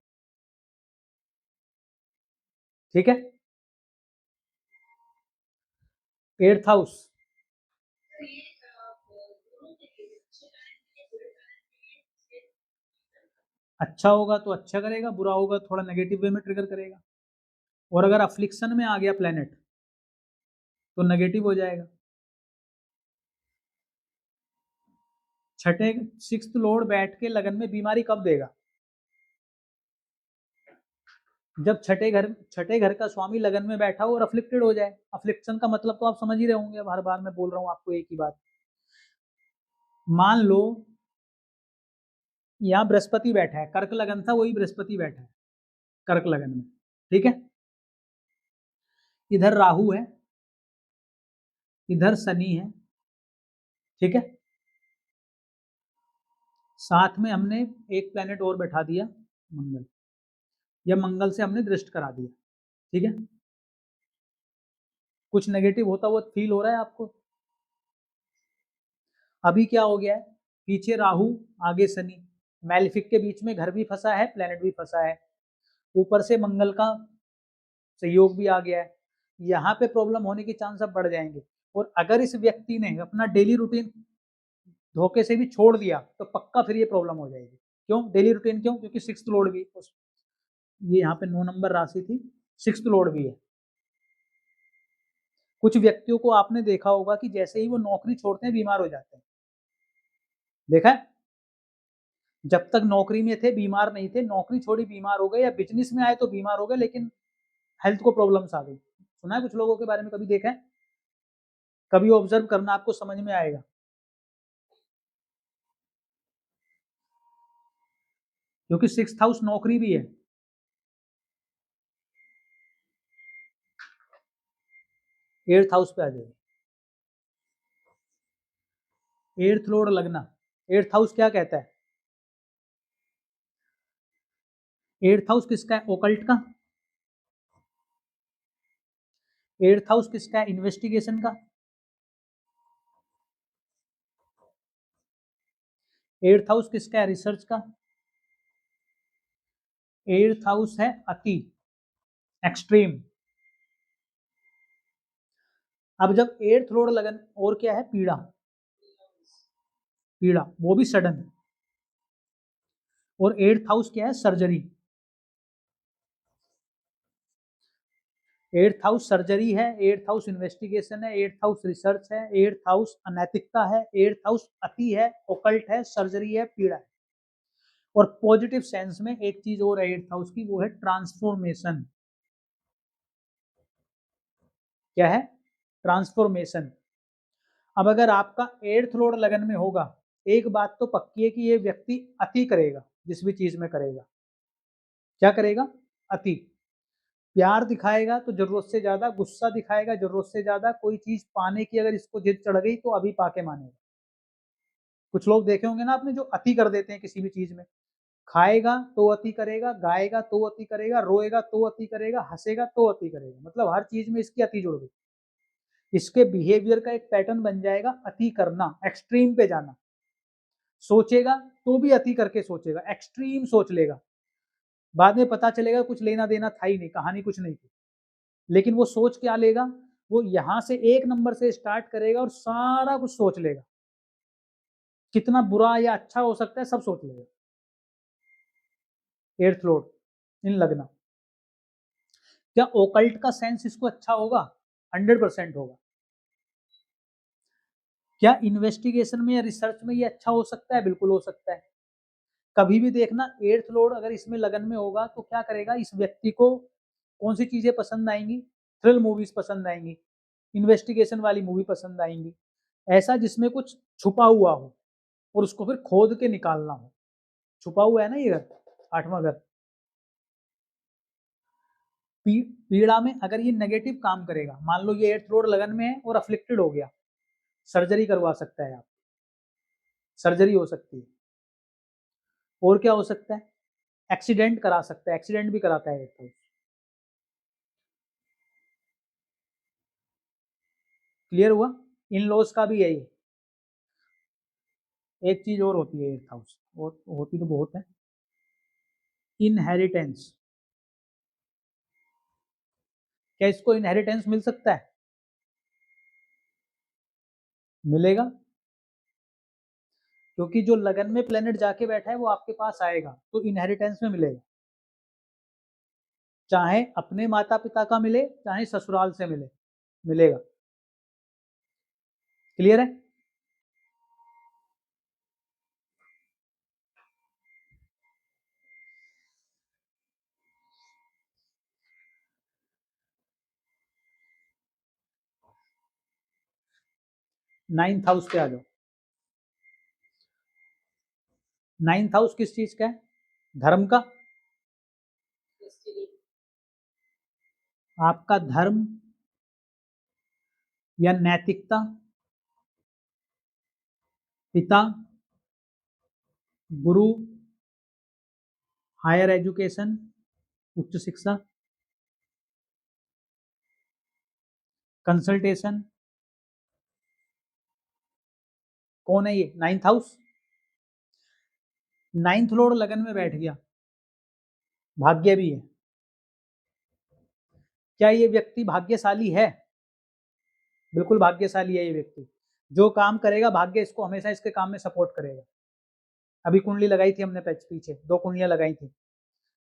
ठीक है? 8th house. अच्छा होगा तो अच्छा करेगा, बुरा होगा थोड़ा नेगेटिव वे में ट्रिगर करेगा। और अगर अफ्लिक्शन में आ गया प्लेनेट तो नेगेटिव हो जाएगा। छठे 6th लॉर्ड बैठ के लगन में बीमारी कब देगा? जब छठे घर का स्वामी लगन में बैठा हो और अफ्लिक्टेड हो जाए। अफ्लिक्शन का मतलब तो आप समझ ही रहे होंगे, हर बार मैं बोल रहा हूँ आपको एक ही बात। मान लो यहाँ बृहस्पति बैठा है, कर्क लगन था, वही बृहस्पति बैठा है कर्क लगन में। ठीक है? इधर राहु है, इधर शनि है। ठीक है? साथ में हमने एक प्लेनेट और बैठा दिया, मंगल। या मंगल से हमने दृष्ट करा दिया। ठीक है? कुछ नेगेटिव होता हुआ फील हो रहा है आपको? अभी क्या हो गया है? पीछे राहु, आगे शनि, मैलिफिक के बीच में घर भी फंसा है, प्लेनेट भी फंसा है, ऊपर से मंगल का सहयोग भी आ गया है। यहाँ पे प्रॉब्लम होने के चांस अब बढ़ जाएंगे। और अगर इस व्यक्ति ने अपना डेली रूटीन धोखे से भी छोड़ दिया तो पक्का फिर ये प्रॉब्लम हो जाएगी। क्यों डेली रूटीन? क्यों? क्योंकि 6th लॉर्ड भी, ये यहाँ पे 9 नंबर राशि थी, 6th लॉर्ड भी है। कुछ व्यक्तियों को आपने देखा होगा कि जैसे ही वो नौकरी छोड़ते हैं बीमार हो जाते हैं। देखा है? जब तक नौकरी में थे बीमार नहीं थे, नौकरी छोड़ी बीमार हो गए, या बिजनेस में आए तो बीमार हो गए, लेकिन हेल्थ को प्रॉब्लम्स आ गई। सुना है कुछ लोगों के बारे में? कभी देखा है? कभी ऑब्जर्व करना, आपको समझ में आएगा। क्योंकि 6th हाउस नौकरी भी है। 8th हाउस पे आ जाएगी। 8th लॉर्ड लगना। 8th हाउस क्या कहता है? 8th हाउस किसका है? ओकल्ट का। 8th हाउस किसका है? इन्वेस्टिगेशन का। 8th हाउस किसका है? रिसर्च का। 8th हाउस है अति, एक्सट्रीम। अब जब 8th लॉर्ड लगन, और क्या है? पीड़ा। पीड़ा, वो भी सडन। और 8th हाउस क्या है? सर्जरी। 8th हाउस सर्जरी है, 8th हाउस इन्वेस्टिगेशन है, 8th हाउस रिसर्च है, 8th हाउस अनैतिकता है, 8th हाउस अति है, ओकल्ट है, सर्जरी है, पीड़ा है। और पॉजिटिव सेंस में एक चीज और है 8th हाउस की, वो है ट्रांसफॉर्मेशन। क्या है? ट्रांसफॉर्मेशन। अब अगर आपका 8th लॉर्ड लगन में होगा, एक बात तो पक्की है कि ये व्यक्ति अति करेगा, जिस भी चीज में करेगा। क्या करेगा? अति। प्यार दिखाएगा तो जरूरत से ज्यादा, गुस्सा दिखाएगा जरूरत से ज्यादा, कोई चीज पाने की अगर इसको जिद चढ़ गई तो अभी पाके मानेगा। कुछ लोग देखे होंगे ना आपने, जो अति कर देते हैं किसी भी चीज में। खाएगा तो अति करेगा, गाएगा तो अति करेगा, रोएगा तो अति करेगा, हंसेगा तो अति करेगा, मतलब हर चीज में इसकी अति जुड़ गई। इसके बिहेवियर का एक पैटर्न बन जाएगा अति करना, एक्सट्रीम पे जाना। सोचेगा तो भी अति करके सोचेगा, एक्सट्रीम सोच लेगा। बाद में पता चलेगा कुछ लेना देना था ही नहीं, कहानी कुछ नहीं थी। लेकिन वो सोच क्या लेगा? वो यहां से 1 नंबर से स्टार्ट करेगा और सारा कुछ सोच लेगा, कितना बुरा या अच्छा हो सकता है सब सोच लेगा। 8th लॉर्ड इन लगना। क्या ओकल्ट का सेंस इसको अच्छा होगा? 100% होगा। क्या इन्वेस्टिगेशन में या रिसर्च में ये अच्छा हो सकता है? बिल्कुल हो सकता है। कभी भी देखना 8th लॉर्ड अगर इसमें लगन में होगा तो क्या करेगा, इस व्यक्ति को कौन सी चीजें पसंद आएंगी? थ्रिल मूवीज पसंद आएंगी, इन्वेस्टिगेशन वाली मूवी पसंद आएंगी, ऐसा जिसमें कुछ छुपा हुआ हो और उसको फिर खोद के निकालना हो। छुपा हुआ है ना ये घर, 8वां घर। पीड़ा में अगर ये नेगेटिव काम करेगा, मान लो ये 8th लॉर्ड लगन में है और अफ्लिक्टेड हो गया, सर्जरी करवा सकता है आप, सर्जरी हो सकती है। और क्या हो सकता है? एक्सीडेंट करा सकता है, एक्सीडेंट भी कराता है 8th हाउस। क्लियर हुआ? इन लॉज का भी यही। एक चीज और होती है 8th हाउस, और होती तो बहुत है, इनहेरिटेंस। क्या इसको इनहेरिटेंस मिल सकता है? मिलेगा, क्योंकि जो लगन में प्लेनेट जाके बैठा है वो आपके पास आएगा तो इनहेरिटेंस में मिलेगा। चाहे अपने माता पिता का मिले, चाहे ससुराल से मिले, मिलेगा। क्लियर है? नाइन्थ हाउस पे आ जाओ। नाइन्थ हाउस किस चीज का है? धर्म का। आपका धर्म या नैतिकता, पिता, गुरु, हायर एजुकेशन, उच्च शिक्षा, कंसल्टेशन। कौन है ये? Ninth house. नाइन्थ लॉर्ड लगन में बैठ गया, भाग्य भी है। क्या ये व्यक्ति भाग्यशाली है? बिल्कुल भाग्यशाली है ये व्यक्ति। जो काम करेगा भाग्य इसको हमेशा इसके काम में सपोर्ट करेगा। अभी कुंडली लगाई थी हमने पीछे, 2 कुंडलियां लगाई थी।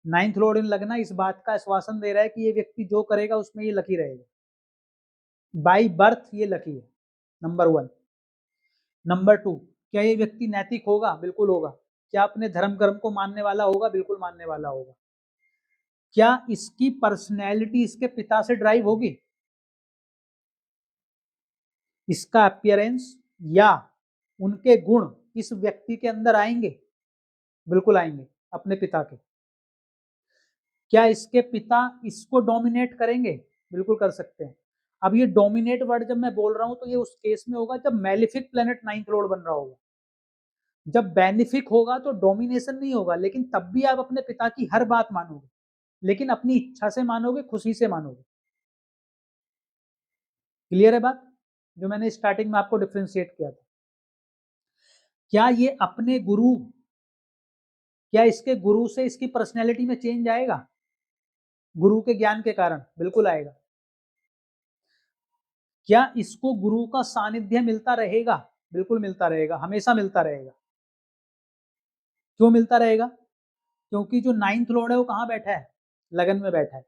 नाइन्थ लॉर्ड इन लगना इस बात का आश्वासन दे रहा है कि ये व्यक्ति जो करेगा उसमें ये लकी रहेगा। बाई बर्थ ये लकी है, नंबर 1। नंबर 2, क्या ये व्यक्ति नैतिक होगा? बिल्कुल होगा। क्या अपने धर्म कर्म को मानने वाला होगा? बिल्कुल मानने वाला होगा। क्या इसकी पर्सनैलिटी इसके पिता से ड्राइव होगी? इसका अपीयरेंस या उनके गुण इस व्यक्ति के अंदर आएंगे? बिल्कुल आएंगे, अपने पिता के। क्या इसके पिता इसको डोमिनेट करेंगे? बिल्कुल कर सकते हैं। अब ये डोमिनेट वर्ड जब मैं बोल रहा हूं तो ये उस केस में होगा जब मैलिफिक प्लेनेट 9th लॉर्ड बन रहा होगा। जब बेनिफिक होगा तो डोमिनेशन नहीं होगा, लेकिन तब भी आप अपने पिता की हर बात मानोगे, लेकिन अपनी इच्छा से मानोगे, खुशी से मानोगे। क्लियर है बात? जो मैंने स्टार्टिंग में आपको डिफ्रेंशिएट किया था। क्या ये अपने गुरु, क्या इसके गुरु से इसकी पर्सनैलिटी में चेंज आएगा? गुरु के ज्ञान के कारण बिल्कुल आएगा। क्या इसको गुरु का सानिध्य मिलता रहेगा? बिल्कुल मिलता रहेगा, हमेशा मिलता रहेगा। क्यों मिलता रहेगा? क्योंकि जो 9th लॉर्ड है वो कहां बैठा है? लगन में बैठा है।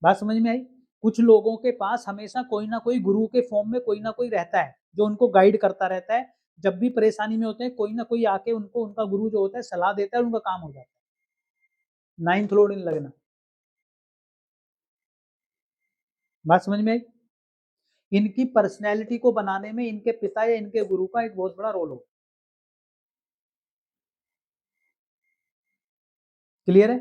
बात समझ में आई? कुछ लोगों के पास हमेशा कोई ना कोई गुरु के फॉर्म में कोई ना कोई रहता है, जो उनको गाइड करता रहता है। जब भी परेशानी में होते हैं, कोई ना कोई आके उनको उनका गुरु जो होता है सलाह देता है, उनका काम हो जाता है। 9th लॉर्ड इन लगना। बात समझ में आई? इनकी पर्सनैलिटी को बनाने में इनके पिता या इनके गुरु का एक बहुत बड़ा रोल हो। क्लियर है?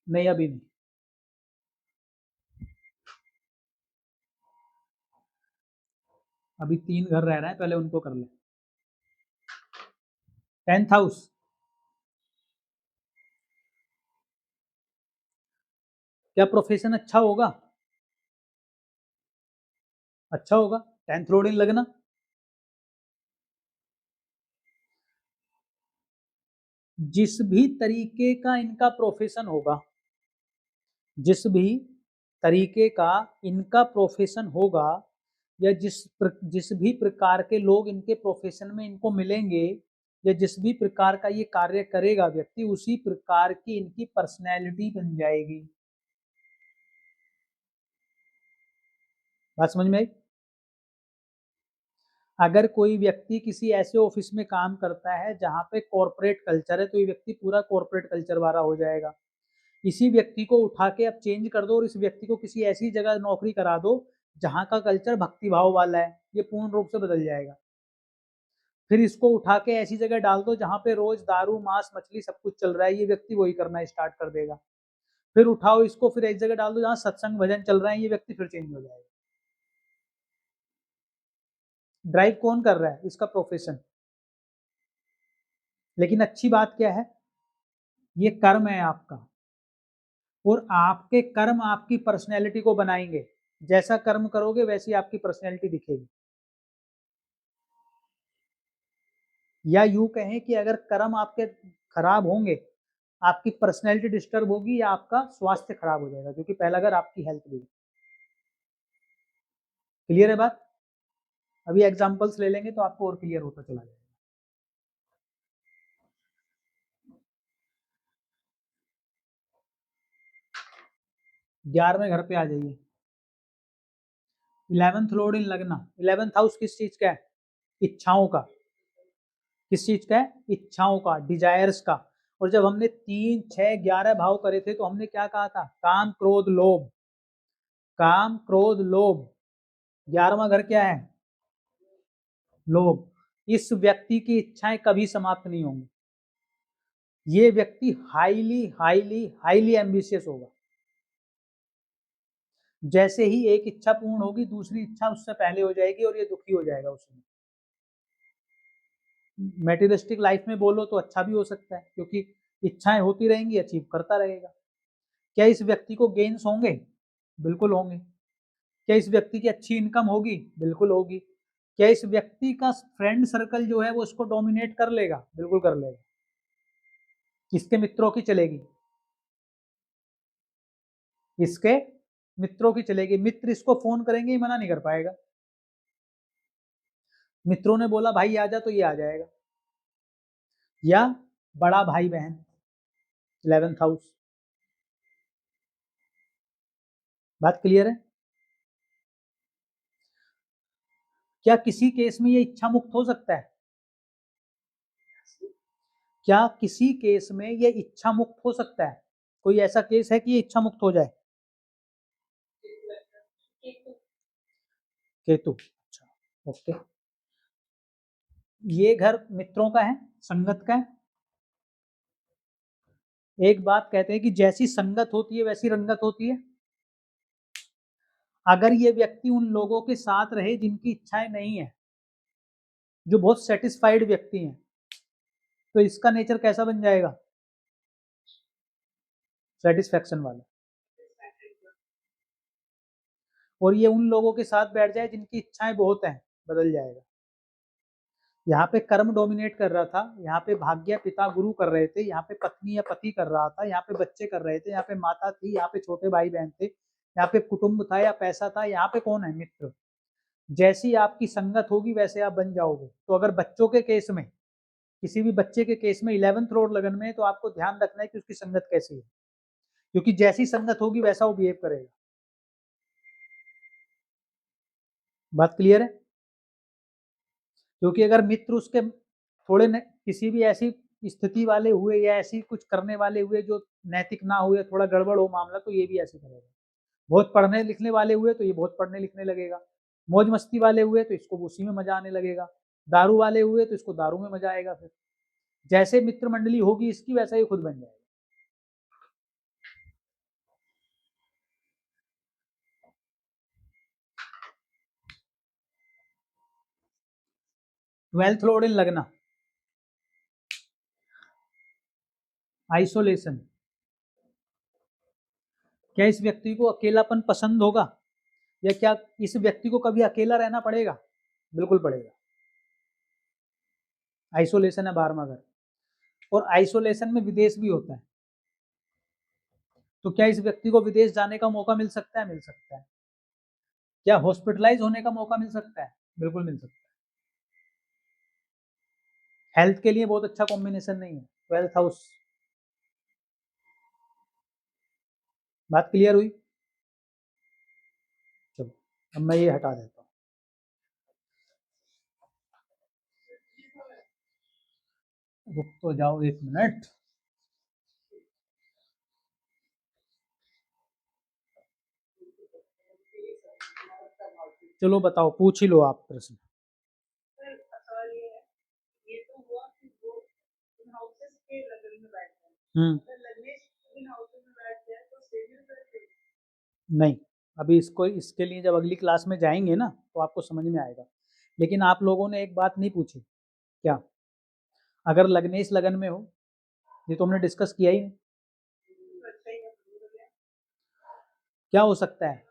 नहीं, अभी नहीं। अभी 3 घर रह रहे हैं, पहले उनको कर ले। 10th house. क्या प्रोफेशन अच्छा होगा? अच्छा होगा। 10th लॉर्ड इन लगना। जिस भी तरीके का इनका प्रोफेशन होगा, जिस भी तरीके का इनका प्रोफेशन होगा, या जिस भी प्रकार के लोग इनके प्रोफेशन में इनको मिलेंगे, या जिस भी प्रकार का ये कार्य करेगा व्यक्ति, उसी प्रकार की इनकी पर्सनैलिटी बन जाएगी। बात समझ में आई? अगर कोई व्यक्ति किसी ऐसे ऑफिस में काम करता है जहाँ पे कॉर्पोरेट कल्चर है, तो ये व्यक्ति पूरा कॉर्पोरेट कल्चर वाला हो जाएगा। इसी व्यक्ति को उठा के अब चेंज कर दो और इस व्यक्ति को किसी ऐसी जगह नौकरी करा दो जहाँ का कल्चर भक्तिभाव वाला है, ये पूर्ण रूप से बदल जाएगा। फिर इसको उठा के ऐसी जगह डाल दो जहाँ पे रोज दारू मांस मछली सब कुछ चल रहा है, ये व्यक्ति वही करना स्टार्ट कर देगा। फिर उठाओ इसको, फिर ऐसी जगह डाल दो जहाँ सत्संग भजन चल रहा है, ये व्यक्ति फिर चेंज हो जाएगा। ड्राइव कौन कर रहा है? इसका प्रोफेशन। लेकिन अच्छी बात क्या है, ये कर्म है आपका, और आपके कर्म आपकी पर्सनैलिटी को बनाएंगे। जैसा कर्म करोगे वैसी आपकी पर्सनैलिटी दिखेगी। या यूं कहें कि अगर कर्म आपके खराब होंगे, आपकी पर्सनैलिटी डिस्टर्ब होगी या आपका स्वास्थ्य खराब हो जाएगा, क्योंकि पहला अगर आपकी हेल्थ भी। क्लियर है बात? अभी एग्जांपल्स ले लेंगे तो आपको और क्लियर होता चला जाएगा। 11वें घर पे आ जाइए। 11th लॉर्ड इन लगना। 11th हाउस किस चीज का है? इच्छाओं का। किस चीज का है? इच्छाओं का, डिजायर्स का। और जब हमने 3, 6, 11 भाव करे थे तो हमने क्या कहा था? काम क्रोध लोभ। काम क्रोध लोभ। 11वां घर क्या है? लोभ। इस व्यक्ति की इच्छाएं कभी समाप्त नहीं होंगी। ये व्यक्ति हाईली हाईली हाईली एम्बिशियस होगा। जैसे ही एक इच्छा पूर्ण होगी, दूसरी इच्छा उससे पहले हो जाएगी और ये दुखी हो जाएगा उसमें। मेटीरियलिस्टिक लाइफ में बोलो तो अच्छा भी हो सकता है, क्योंकि इच्छाएं होती रहेंगी, अचीव करता रहेगा। क्या इस व्यक्ति को गेन्स होंगे? बिल्कुल होंगे। क्या इस व्यक्ति की अच्छी इनकम होगी? बिल्कुल होगी। क्या इस व्यक्ति का फ्रेंड सर्कल जो है वो इसको डोमिनेट कर लेगा? बिल्कुल कर लेगा। किसके मित्रों की चलेगी? इसके मित्रों की चलेगी। मित्र इसको फोन करेंगे, ही मना नहीं कर पाएगा। मित्रों ने बोला भाई आजा तो ये आ जाएगा। या बड़ा भाई बहन। 11th house. बात क्लियर है? क्या किसी केस में ये इच्छा मुक्त हो सकता है? क्या किसी केस में ये इच्छा मुक्त हो सकता है? कोई ऐसा केस है कि ये इच्छा मुक्त हो जाए? केतु। अच्छा, ओके। ये घर मित्रों का है, संगत का है। एक बात कहते हैं कि जैसी संगत होती है वैसी रंगत होती है। अगर ये व्यक्ति उन लोगों के साथ रहे जिनकी इच्छाएं नहीं है, जो बहुत सेटिस्फाइड व्यक्ति हैं, तो इसका नेचर कैसा बन जाएगा? सेटिस्फैक्शन वाला। और ये उन लोगों के साथ बैठ जाए जिनकी इच्छाएं बहुत हैं, बदल जाएगा। यहाँ पे कर्म डोमिनेट कर रहा था, यहाँ पे भाग्य पिता गुरु कर रहे थे, यहाँ पे पत्नी या पति कर रहा था, यहाँ पे बच्चे कर रहे थे, यहाँ पे माता थी, यहाँ पे छोटे भाई बहन थे। यहाँ पे कुटुंब था या पैसा था, यहाँ पे कौन है? मित्र। जैसी आपकी संगत होगी वैसे आप बन जाओगे। तो अगर बच्चों के केस में, किसी भी बच्चे के केस में 11th लॉर्ड लगन में है, तो आपको ध्यान रखना है कि उसकी संगत कैसी है, क्योंकि जैसी संगत होगी वैसा वो बिहेव करेगा। बात क्लियर है? क्योंकि अगर मित्र उसके थोड़े किसी भी ऐसी स्थिति वाले हुए या ऐसी कुछ करने वाले हुए जो नैतिक ना हुए, थोड़ा गड़बड़ हो मामला, तो ये भी ऐसे करेगा। बहुत पढ़ने लिखने वाले हुए तो ये बहुत पढ़ने लिखने लगेगा। मौज मस्ती वाले हुए तो इसको उसी में मजा आने लगेगा। दारू वाले हुए तो इसको दारू में मजा आएगा। फिर जैसे मित्र मंडली होगी इसकी, वैसा ही खुद बन जाएगा। 12th लॉर्ड इन लगना, आइसोलेशन। क्या इस व्यक्ति को अकेलापन पसंद होगा, या क्या इस व्यक्ति को कभी अकेला रहना पड़ेगा? बिल्कुल पड़ेगा। आइसोलेशन है 12वां घर, और आइसोलेशन में विदेश भी होता है। तो क्या इस व्यक्ति को विदेश जाने का मौका मिल सकता है? मिल सकता है। क्या हॉस्पिटलाइज होने का मौका मिल सकता है? बिल्कुल मिल सकता है। हेल्थ के लिए बहुत अच्छा कॉम्बिनेशन नहीं है 12th हाउस। बात क्लियर हुई? चलो अब मैं ये हटा देता हूँ। रुक तो जाओ 1 मिनट। चलो बताओ, पूछ ही लो आप प्रश्न। नहीं, अभी इसको, इसके लिए जब अगली क्लास में जाएंगे ना तो आपको समझ में आएगा। लेकिन आप लोगों ने एक बात नहीं पूछी, क्या? अगर लग्नेश लगन में हो, ये तो हमने डिस्कस किया ही नहीं। क्या हो सकता है?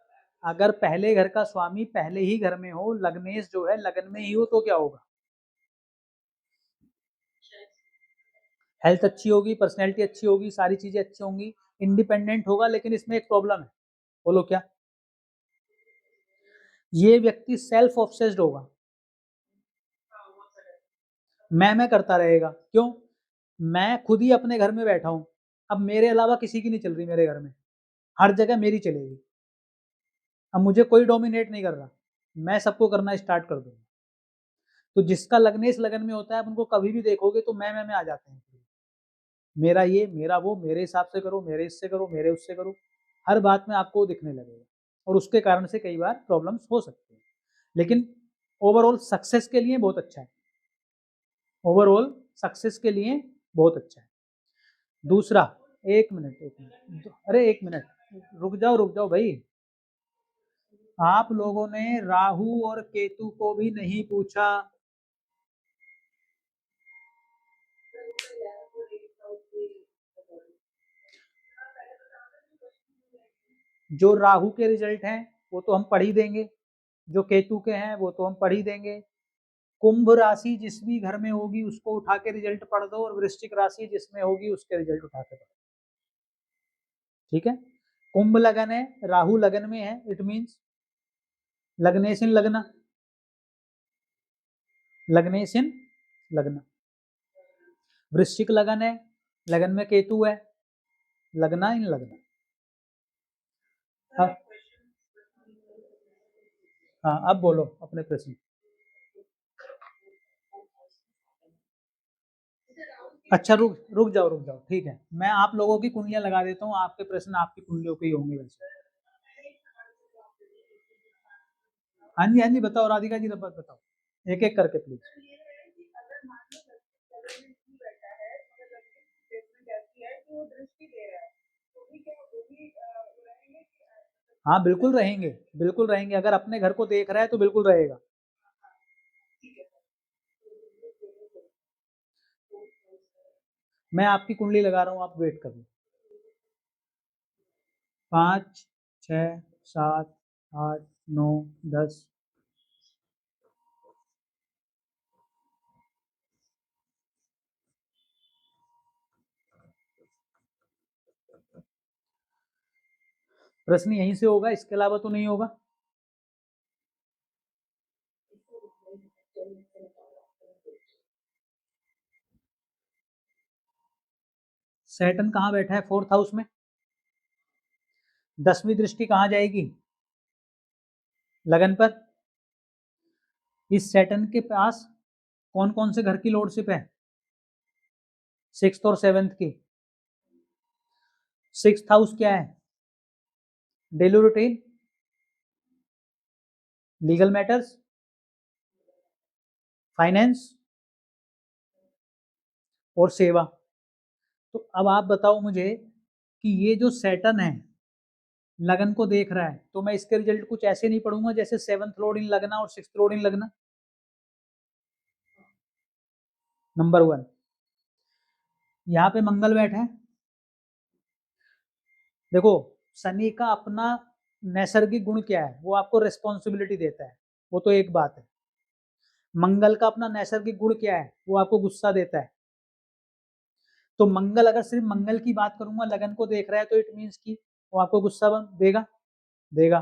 अगर पहले घर का स्वामी पहले ही घर में हो, लग्नेश जो है लगन में ही हो, तो क्या होगा? हेल्थ अच्छी होगी, पर्सनैलिटी अच्छी होगी, सारी चीजें अच्छी होंगी, इंडिपेंडेंट होगा। लेकिन इसमें एक प्रॉब्लम है, बोलो क्या? ये व्यक्ति सेल्फ ऑब्सेस्ड होगा, मैं करता रहेगा। क्यों? मैं खुद ही अपने घर में बैठा हूं, अब मेरे अलावा किसी की नहीं चल रही मेरे घर में, हर जगह मेरी चलेगी। अब मुझे कोई डोमिनेट नहीं कर रहा, मैं सबको करना स्टार्ट कर दूंगा। तो जिसका लग्नेश लगन में होता है, आप उनको कभी भी देखोगे तो मैं में आ जाते हैं। मेरा ये, मेरा वो, मेरे हिसाब से करो, मेरे इससे करो, मेरे उससे करो, हर बात में आपको दिखने लगेगा। और उसके कारण से कई बार प्रॉब्लम्स हो सकती है। लेकिन ओवरऑल सक्सेस के लिए बहुत अच्छा है, ओवरऑल सक्सेस के लिए बहुत अच्छा है। दूसरा, 1 मिनट 1 मिनट, अरे 1 मिनट, रुक जाओ भाई। आप लोगों ने राहु और केतु को भी नहीं पूछा। जो राहु के रिजल्ट हैं वो तो हम पढ़ ही देंगे, जो केतु के हैं वो तो हम पढ़ ही देंगे। कुंभ राशि जिस भी घर में होगी उसको उठा के रिजल्ट पढ़ दो, और वृश्चिक राशि जिसमें होगी उसके रिजल्ट उठा के पढ़ो। ठीक है? कुंभ लगन है, राहु लगन में है, इट मीन्स लग्नेश इन लगना, लग्नेश इन लगना। वृश्चिक लगन है, लगन में केतु है, लगना इन लगना। हाँ, हाँ अब बोलो अपने प्रश्न। अच्छा रुक जाओ, ठीक है, मैं आप लोगों की कुंडलियां लगा देता हूँ, आपके प्रश्न आपकी कुंडलियों के ही होंगे वैसे। हाँ जी बताओ राधिका जी, बताओ एक एक करके प्लीज। हाँ बिल्कुल रहेंगे, बिल्कुल रहेंगे। अगर अपने घर को देख रहा है तो बिल्कुल रहेगा। मैं आपकी कुंडली लगा रहा हूँ, आप वेट कर लो। 5, 6, 7, 8, 9, 10। प्रश्न यहीं से होगा, इसके अलावा तो नहीं होगा। सैटर्न कहाँ बैठा है? 4th हाउस में। 10वीं दृष्टि कहाँ जाएगी? लगन पर। इस सैटर्न के पास कौन कौन से घर की लॉर्डशिप है? 6th और 7th की। 6th हाउस क्या है? Daily routine, legal matters, finance और सेवा। तो अब आप बताओ मुझे कि ये जो सैटर्न है लगन को देख रहा है, तो मैं इसके रिजल्ट कुछ ऐसे नहीं पढ़ूंगा जैसे 7th लॉर्ड इन लगना और 6th लॉर्ड इन लगना। नंबर 1, यहाँ पे मंगल बैठा है। देखो, शनि का अपना नैसर्गिक गुण क्या है? वो आपको रिस्पॉन्सिबिलिटी देता है, वो तो एक बात है। मंगल का अपना नैसर्गिक गुण क्या है? वो आपको गुस्सा देता है। तो मंगल, अगर सिर्फ मंगल की बात करूंगा, लगन को देख रहा है, तो इट मीन्स कि वो आपको गुस्सा देगा देगा।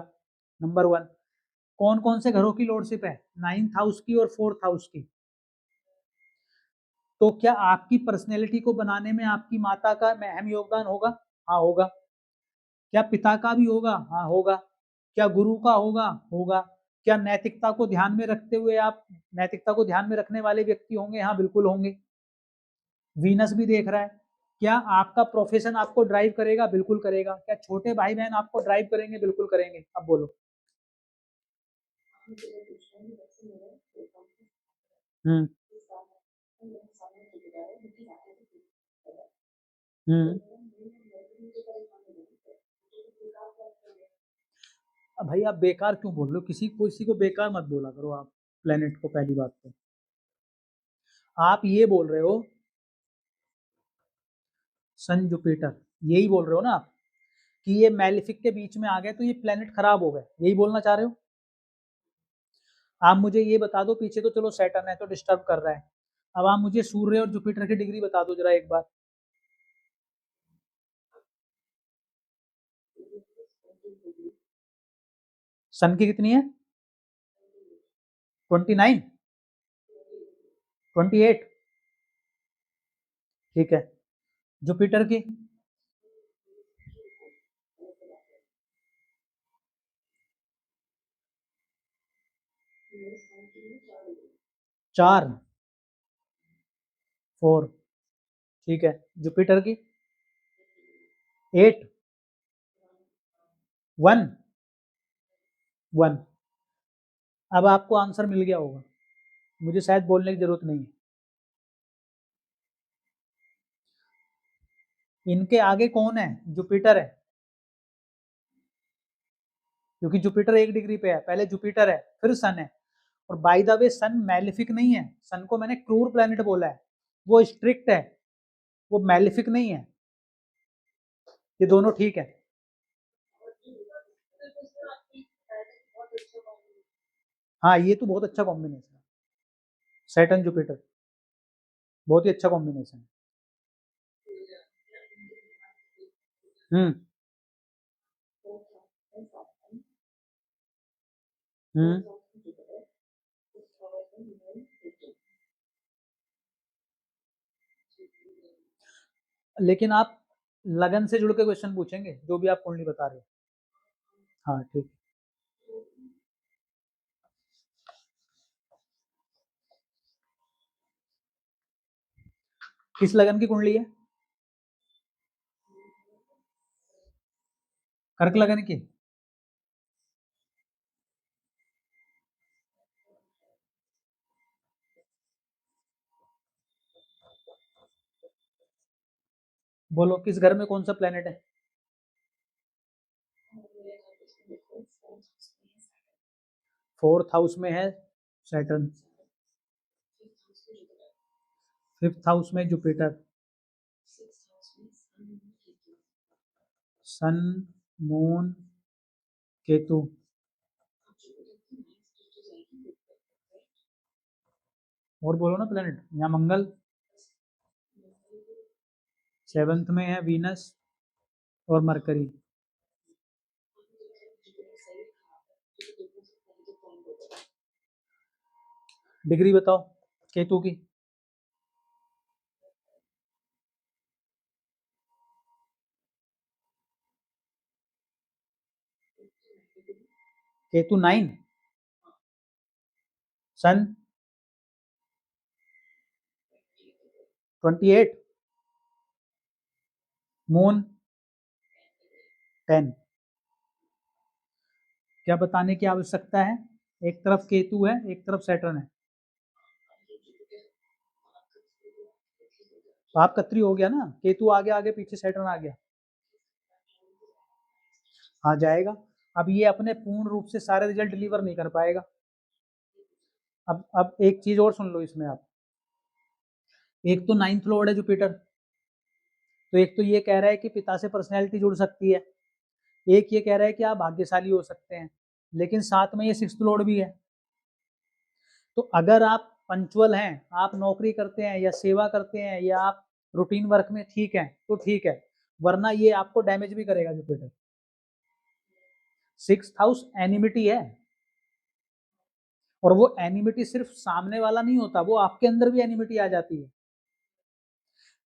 नंबर 1, कौन कौन से घरों की लॉर्डशिप है? 9th हाउस की और 4th हाउस की। तो क्या आपकी पर्सनैलिटी को बनाने में आपकी माता का अहम योगदान होगा? हाँ होगा। क्या पिता का भी होगा? हाँ होगा। क्या गुरु का होगा? होगा। क्या नैतिकता को ध्यान में रखते हुए आप नैतिकता को ध्यान में रखने वाले व्यक्ति होंगे? हाँ बिल्कुल होंगे। वीनस भी देख रहा है। क्या आपका प्रोफेशन आपको ड्राइव करेगा? बिल्कुल करेगा। क्या छोटे भाई बहन आपको ड्राइव करेंगे? बिल्कुल करेंगे। अब बोलो। हम्म हम्म अब भाई आप बेकार क्यों बोल रहे हो? किसी को बेकार मत बोला करो आप, प्लेनेट को। पहली बात तो आप ये बोल रहे हो सन जुपिटर, यही बोल रहे हो ना आप कि ये मैलिफिक के बीच में आ गए तो ये प्लेनेट खराब हो गए, यही बोलना चाह रहे हो? आप मुझे ये बता दो, पीछे तो चलो सैटर्न है तो डिस्टर्ब कर रहा है, अब आप मुझे सूर्य और जुपिटर की डिग्री बता दो जरा एक बार। सन की कितनी है? 29, 28। ठीक है। जुपिटर की? 4, 4। ठीक है। जुपिटर की? 8, 1, 1। अब आपको आंसर मिल गया होगा, मुझे शायद बोलने की जरूरत नहीं है। इनके आगे कौन है? जुपिटर है, क्योंकि जुपिटर 1 डिग्री पे है। पहले जुपिटर है, फिर सन है। और by the way sun malefic नहीं है, सन को मैंने क्रूर प्लेनेट बोला है, वो स्ट्रिक्ट है, वो मैलिफिक नहीं है। ये दोनों ठीक है। हाँ ये तो बहुत अच्छा कॉम्बिनेशन है, सैटर्न जुपिटर, बहुत ही अच्छा कॉम्बिनेशन है। हम्म हम्म लेकिन आप लगन से जुड़ के क्वेश्चन पूछेंगे, जो भी आप कुंडली बता रहे हो। हाँ ठीक। किस लगन की कुंडली है? कर्क लगन की? बोलो किस घर में कौन सा प्लेनेट है? 4th हाउस में है सैटर्न, 5th हाउस में जुपिटर, सन, मून, केतु। और बोलो ना प्लेनेट। यहाँ मंगल, 7th में है वीनस और मरकरी। डिग्री बताओ केतु की। केतु 9, सन 28, मून 10। क्या बताने की आवश्यकता है? एक तरफ केतु है, एक तरफ सैटर्न है। तो आप कत्री हो गया ना, केतु आगे आगे पीछे सैटर्न आ गया। हाँ जाएगा। अब ये अपने पूर्ण रूप से सारे रिजल्ट डिलीवर नहीं कर पाएगा। अब एक चीज और सुन लो इसमें आप। एक तो 9th लॉर्ड है जुपिटर, तो एक तो ये कह रहा है कि पिता से पर्सनैलिटी जुड़ सकती है, एक ये कह रहा है कि आप भाग्यशाली हो सकते हैं, लेकिन साथ में ये 6th लॉर्ड भी है। तो अगर आप पंचुअल हैं, आप नौकरी करते हैं या सेवा करते हैं या आप रूटीन वर्क में ठीक हैं तो ठीक है, वरना ये आपको डैमेज भी करेगा जुपिटर। 6th हाउस एनिमिटी है, और वो एनिमिटी सिर्फ सामने वाला नहीं होता, वो आपके अंदर भी एनिमिटी आ जाती है।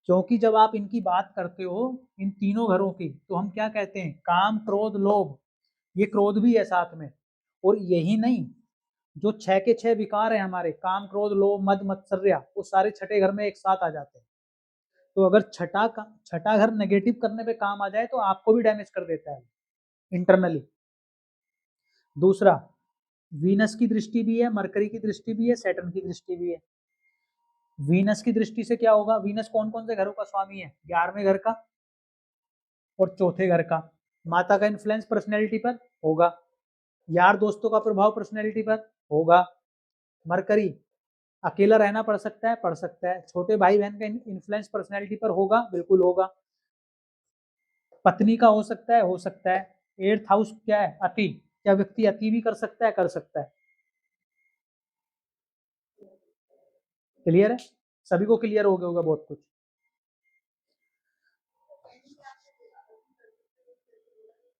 क्योंकि जब आप इनकी बात करते हो, इन तीनों घरों की, तो हम क्या कहते हैं, काम क्रोध लोभ, ये क्रोध भी है साथ में। और यही नहीं, जो 6 के 6 विकार है हमारे, काम क्रोध लोभ मद मत्सर्या, वो सारे छठे घर में एक साथ आ जाते हैं। तो अगर छठा घर नेगेटिव करने पे काम आ जाए तो आपको भी डैमेज कर देता है इंटरनली। दूसरा, वीनस की दृष्टि भी है, मरकरी की दृष्टि भी है, सैटर्न की दृष्टि भी है। वीनस की दृष्टि से क्या होगा, वीनस कौन कौन से घरों का स्वामी है, 11वें घर का और चौथे घर का। माता का इन्फ्लुएंस पर्सनैलिटी पर होगा, यार दोस्तों का प्रभाव पर्सनैलिटी पर होगा। मरकरी, अकेला रहना पड़ सकता है, पड़ सकता है। छोटे भाई बहन का इन्फ्लुएंस पर्सनैलिटी पर होगा, बिल्कुल होगा। पत्नी का हो सकता है, हो सकता है। 8th हाउस क्या है, अति, क्या व्यक्ति अति भी कर सकता है, कर सकता है। क्लियर है, सभी को क्लियर हो गया होगा बहुत कुछ।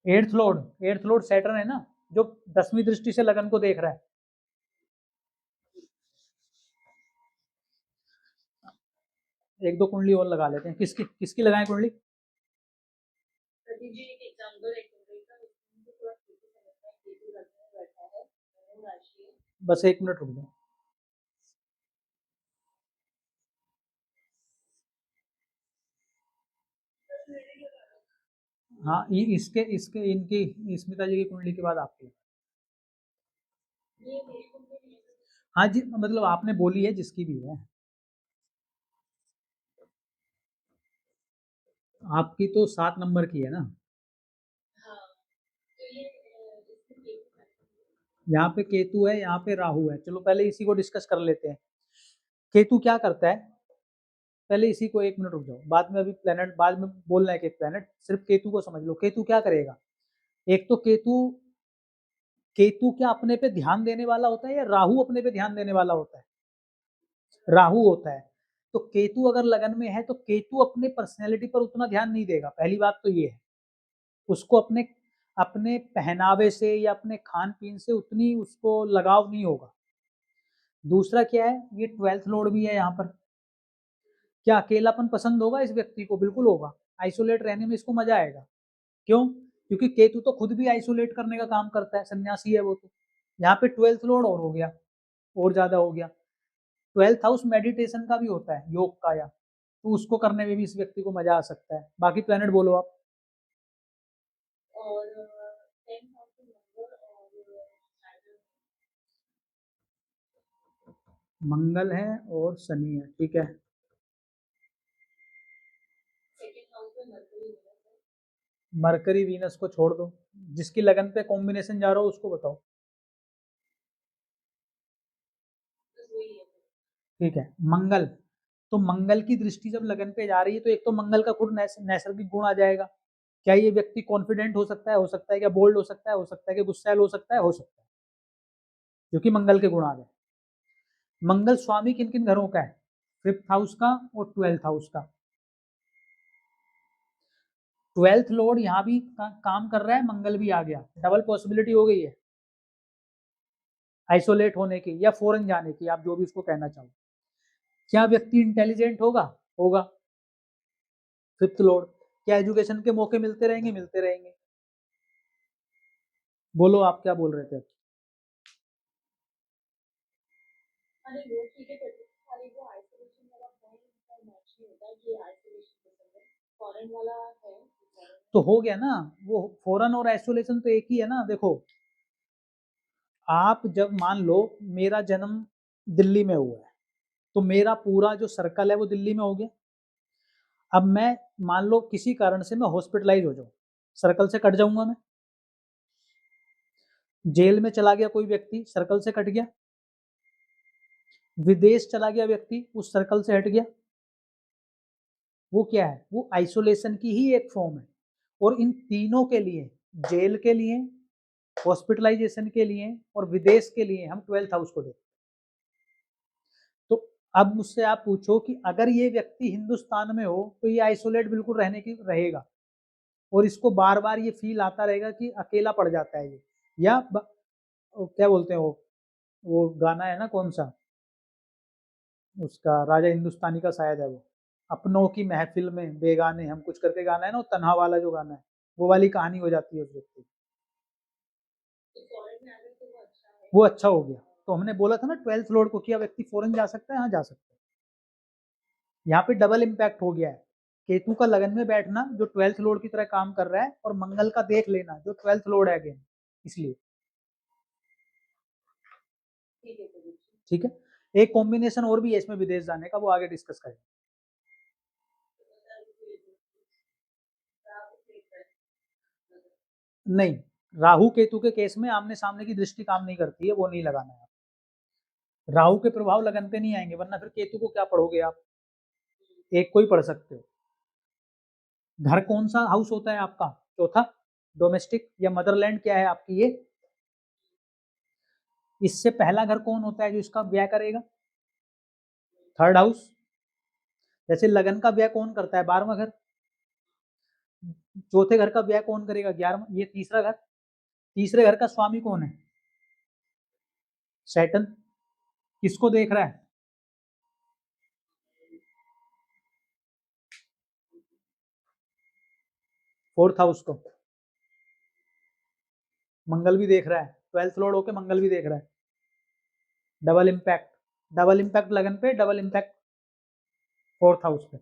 एट्थ लॉर्ड सैटर्न है ना, जो 10वीं दृष्टि से लगन को देख रहा है। एक दो कुंडली और लगा लेते हैं, किसकी किसकी लगाएं कुंडली? बस 1 मिनट रुक जाओ। हाँ, इसके इसके इनकी स्मिता जी की कुंडली के बाद आपकी। हाँ जी, मतलब आपने बोली है जिसकी भी है। आपकी तो 7 नंबर की है ना। यहाँ पे केतु है, यहाँ पे राहु है। चलो पहले इसी को डिस्कस कर लेते हैं। केतु क्या करता है, पहले इसी को 1 मिनट रुक जाओ, बाद में अभी प्लेनेट बाद में बोलना है कि प्लेनेट, सिर्फ केतु को समझ लो। केतु क्या करेगा, एक तो केतु केतु क्या अपने पे ध्यान देने वाला होता है या राहु अपने पे ध्यान देने वाला होता है? राहु होता है। तो केतु अगर लगन में है तो केतु अपने पर्सनैलिटी पर उतना ध्यान नहीं देगा, पहली बात तो ये है। उसको अपने अपने पहनावे से या अपने खान पीन से उतनी उसको लगाव नहीं होगा। दूसरा क्या है, ये 12th लॉर्ड भी है यहाँ पर। क्या अकेलापन पसंद होगा इस व्यक्ति को? बिल्कुल होगा। आइसोलेट रहने में इसको मजा आएगा। क्यों? क्योंकि केतु तो खुद भी आइसोलेट करने का काम करता है, सन्यासी है वो तो। यहाँ पे 12th लॉर्ड और हो गया, और ज्यादा हो गया। 12th हाउस मेडिटेशन का भी होता है, योग का, या तो उसको करने में भी इस व्यक्ति को मजा आ सकता है। बाकी प्लेनेट बोलो आप। मंगल है और शनि है, ठीक है। मरकरी वीनस को छोड़ दो, जिसकी लगन पे कॉम्बिनेशन जा रहा हो उसको बताओ। ठीक है, मंगल। तो मंगल की दृष्टि जब लगन पे जा रही है तो एक तो मंगल का खुद नैसर्गिक गुण आ जाएगा। क्या ये व्यक्ति कॉन्फिडेंट हो सकता है? हो सकता है। क्या बोल्ड हो सकता है? हो सकता है। कि गुस्सैल हो सकता है? हो सकता है, क्योंकि मंगल के गुण आ गए। मंगल स्वामी किन किन घरों का है? 5th हाउस का और 12th हाउस का। 12th लॉर्ड यहाँ भी काम कर रहा है, मंगल भी आ गया, डबल पॉसिबिलिटी हो गई है। आइसोलेट होने की या फॉरेन जाने की, आप जो भी उसको कहना चाहो। क्या व्यक्ति इंटेलिजेंट होगा? होगा। फिफ्थ लॉर्ड, क्या एजुकेशन के मौके मिलते रहेंगे? मिलते रहेंगे। बोलो आप क्या बोल रहे थे? तो हो गया ना, वो फॉरेन और आइसोलेशन तो एक ही है ना। देखो, आप जब मान लो मेरा जन्म दिल्ली में हुआ है, तो मेरा पूरा जो सर्कल है वो दिल्ली में हो गया। अब मैं मान लो किसी कारण से मैं हॉस्पिटलाइज हो जाऊं, सर्कल से कट जाऊंगा मैं। जेल में चला गया कोई व्यक्ति, सर्कल से कट गया। विदेश चला गया व्यक्ति, उस सर्कल से हट गया। वो क्या है? वो आइसोलेशन की ही एक फॉर्म है। और इन तीनों के लिए, जेल के लिए, हॉस्पिटलाइजेशन के लिए और विदेश के लिए, हम 12th हाउस को देखते हैं। तो अब मुझसे आप पूछो कि अगर ये व्यक्ति हिंदुस्तान में हो तो ये आइसोलेट बिल्कुल रहने की रहेगा, और इसको बार बार ये फील आता रहेगा कि अकेला पड़ जाता है ये। या क्या बोलते हैं वो गाना है ना, कौन सा उसका, राजा हिंदुस्तानी का शायद है वो, अपनों की महफिल में बेगाने हम, कुछ करके गाना है ना, वो तन्हा वाला जो गाना है, वो वाली कहानी हो जाती है उस व्यक्ति की। वो अच्छा हो गया। तो हमने बोला था ना 12th लॉर्ड को, किया व्यक्ति फॉरेन जा सकता है? हाँ, जा सकता है। यहाँ पे डबल इम्पैक्ट हो गया है। केतु का लगन में बैठना जो 12th लॉर्ड की तरह काम कर रहा है, और मंगल का देख लेना जो 12th लॉर्ड है अगेन, इसलिए। ठीक है। एक कॉम्बिनेशन और भी है इसमें विदेश जाने का, वो आगे डिस्कस करेंगे। नहीं, राहु केतु के केस में आमने सामने की दृष्टि काम नहीं करती है, वो नहीं लगाना है। राहु के प्रभाव लगन पे नहीं आएंगे, वरना फिर केतु को क्या पढ़ोगे आप? एक को ही पढ़ सकते हो। घर कौन सा हाउस होता है आपका? चौथा, डोमेस्टिक या मदरलैंड क्या है आपकी ये? इससे पहला घर कौन होता है जो इसका व्यय करेगा? Third house. जैसे लगन का व्यय कौन करता है? 12वां घर। चौथे घर का व्यय कौन करेगा? 11वां। ये तीसरा घर। तीसरे घर का स्वामी कौन है? सैटर्न। किसको देख रहा है? फोर्थ हाउस को। मंगल भी देख रहा है, 12th लॉर्ड होके मंगल भी देख रहा है। Double impact. डबल इम्पैक्ट लगन पे, डबल इम्पैक्ट फोर्थ हाउस पे।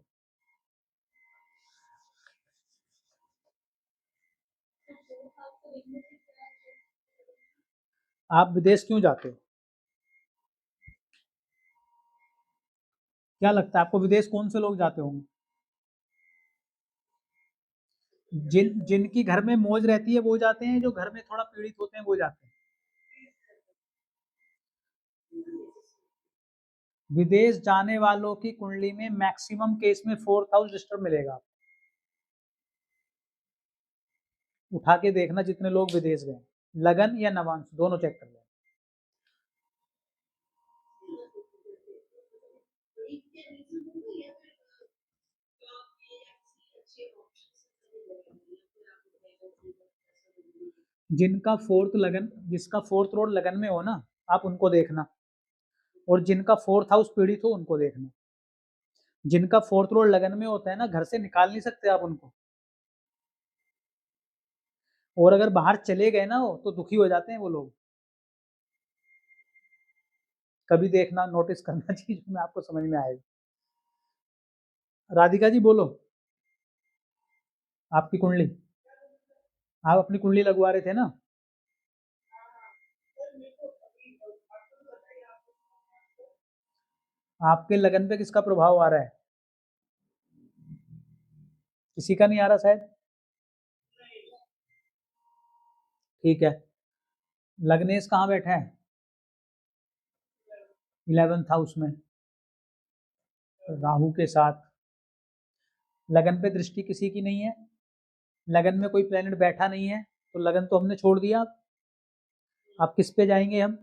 आप विदेश क्यों जाते हो? क्या लगता है आपको, विदेश कौन से लोग जाते होंगे? जिनकी घर में मौज रहती है वो जाते हैं, जो घर में थोड़ा पीड़ित होते हैं वो जाते हैं। विदेश जाने वालों की कुंडली में मैक्सिमम केस में फोर्थ हाउस डिस्टर्ब मिलेगा। उठा के देखना जितने लोग विदेश गए, लगन या नवांश दोनों चेक कर लें। जिनका फोर्थ लगन, जिसका फोर्थ रोड लगन में हो ना, आप उनको देखना। और जिनका फोर्थ हाउस पीड़ित हो उनको देखना। जिनका फोर्थ रोड लगन में होता है ना, घर से निकाल नहीं सकते आप उनको। और अगर बाहर चले गए ना वो, तो दुखी हो जाते हैं वो लोग। कभी देखना, नोटिस करना चीज में आपको समझ में आएगा। राधिका जी बोलो, आपकी कुंडली, आप अपनी कुंडली लगवा रहे थे ना? आपके लगन पे किसका प्रभाव आ रहा है? किसी का नहीं आ रहा शायद। ठीक है। लग्नेश कहाँ बैठा है? 11th हाउस में, राहु के साथ। लगन पे दृष्टि किसी की नहीं है, लगन में कोई प्लेनेट बैठा नहीं है, तो लगन तो हमने छोड़ दिया। अब किस पे जाएंगे हम?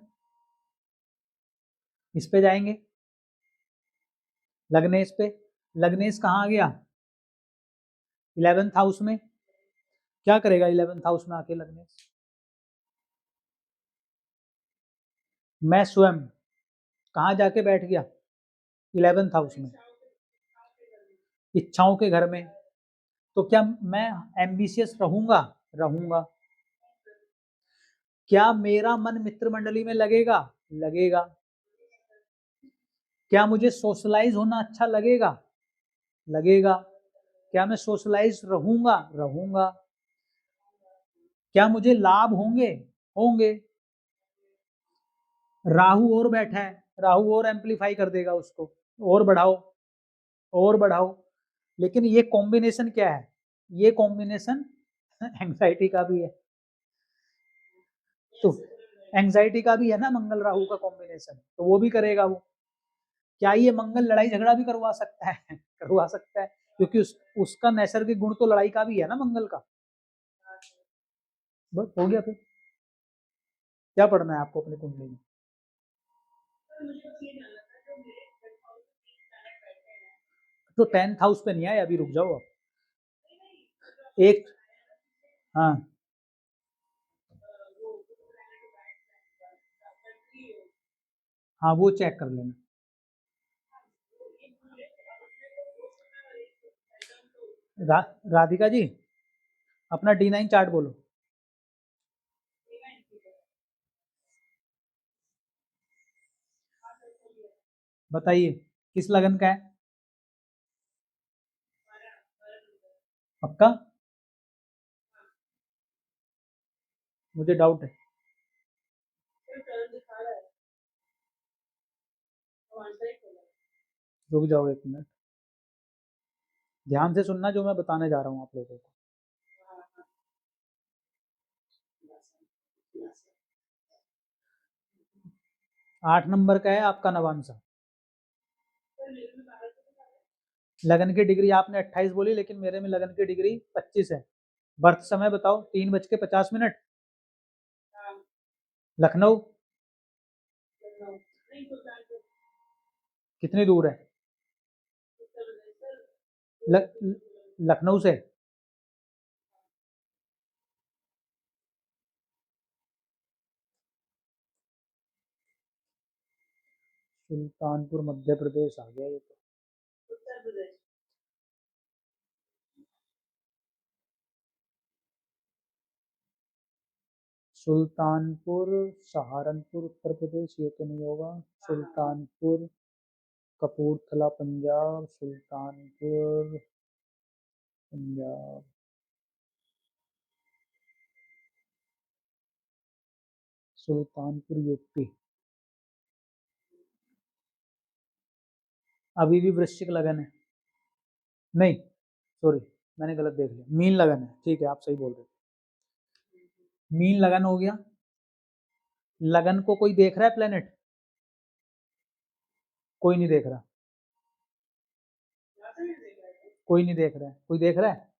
इस पे जाएंगे, लग्नेश पे। लग्नेश कहाँ आ गया? 11th हाउस में। क्या करेगा 11th हाउस में आके लग्नेश? मैं स्वयं कहाँ जाके बैठ गया? 11th हाउस में, इच्छाओं के घर में। तो क्या मैं एम्बिशियस रहूंगा? रहूंगा। क्या मेरा मन मित्र मंडली में लगेगा? लगेगा। क्या मुझे सोशलाइज होना अच्छा लगेगा? लगेगा। क्या मैं सोशलाइज रहूंगा? रहूंगा। क्या मुझे लाभ होंगे? होंगे। राहु और बैठा है, राहु और एम्पलीफाई कर देगा उसको, और बढ़ाओ, और बढ़ाओ। लेकिन ये कॉम्बिनेशन क्या है? ये कॉम्बिनेशन एंग्जाइटी का भी है। तो एंग्जाइटी का भी है ना मंगल राहु का कॉम्बिनेशन, तो वो भी करेगा वो। क्या ये मंगल लड़ाई झगड़ा भी करवा सकता है? करवा सकता है, क्योंकि उसका नैसर्गिक गुण तो लड़ाई का भी है ना मंगल का। बस हो गया फिर। क्या पढ़ना है आपको अपनी कुंडली में? तो 10th हाउस पे नहीं आए अभी, रुक जाओ आप एक। हाँ हाँ, वो चेक कर लेना। राधिका जी, अपना D9 चार्ट बोलो। बताइए किस लगन का है? पक्का? मुझे डाउट है। रुक जाओ एक मिनट, ध्यान से सुनना जो मैं बताने जा रहा हूँ आप लोगों को। 8 नंबर का है आपका नवांशा। लगन की डिग्री आपने 28 बोली, लेकिन मेरे में लगन की डिग्री 25 है। बर्थ समय बताओ, 3:50 लखनऊ। कितनी दूर है लखनऊ से? सुल्तानपुर मध्य प्रदेश आ गया ये तो। सुल्तानपुर सहारनपुर उत्तर प्रदेश, ये तो नहीं होगा। सुल्तानपुर कपूरथला पंजाब, सुल्तानपुर पंजाब, सुल्तानपुर यूपी। अभी भी वृश्चिक लगन है। नहीं, सॉरी, मैंने गलत देख लिया, मीन लगन है। ठीक है, आप सही बोल रहे हैं, मीन लगन हो गया। लगन को कोई देख रहा है प्लेनेट? कोई नहीं देख रहा। कोई नहीं देख रहा है। कोई देख रहा है?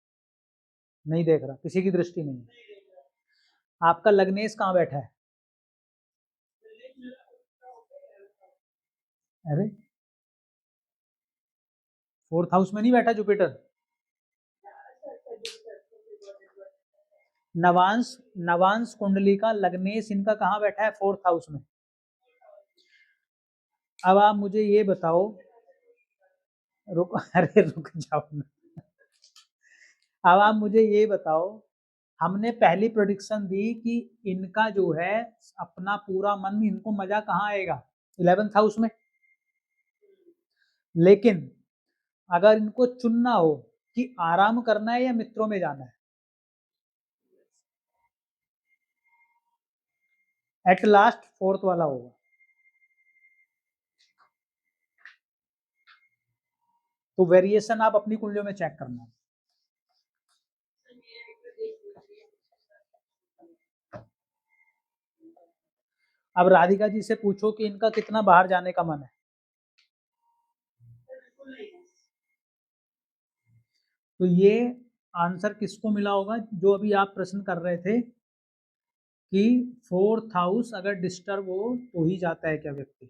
नहीं देख रहा, किसी की दृष्टि नहीं है। आपका लग्नेश कहाँ बैठा है? अरे, 4th हाउस में नहीं बैठा जुपिटर? नवांश, नवांश कुंडली का लग्नेश इनका कहाँ बैठा है? 4th हाउस में। अब आप मुझे ये बताओ, रुक अरे रुक जाओ ना। अब आप मुझे ये बताओ, हमने पहली प्रोडिक्शन दी कि इनका जो है अपना पूरा मन, इनको मजा कहाँ आएगा? 11th हाउस में। लेकिन अगर इनको चुनना हो कि आराम करना है या मित्रों में जाना है, एट लास्ट 4th वाला होगा। तो वेरिएशन आप अपनी कुंडलियों में चेक करना। अब राधिका जी से पूछो कि इनका कितना बाहर जाने का मन है। तो ये आंसर किसको मिला होगा जो अभी आप प्रश्न कर रहे थे कि 4th हाउस अगर डिस्टर्ब हो तो ही जाता है क्या व्यक्ति?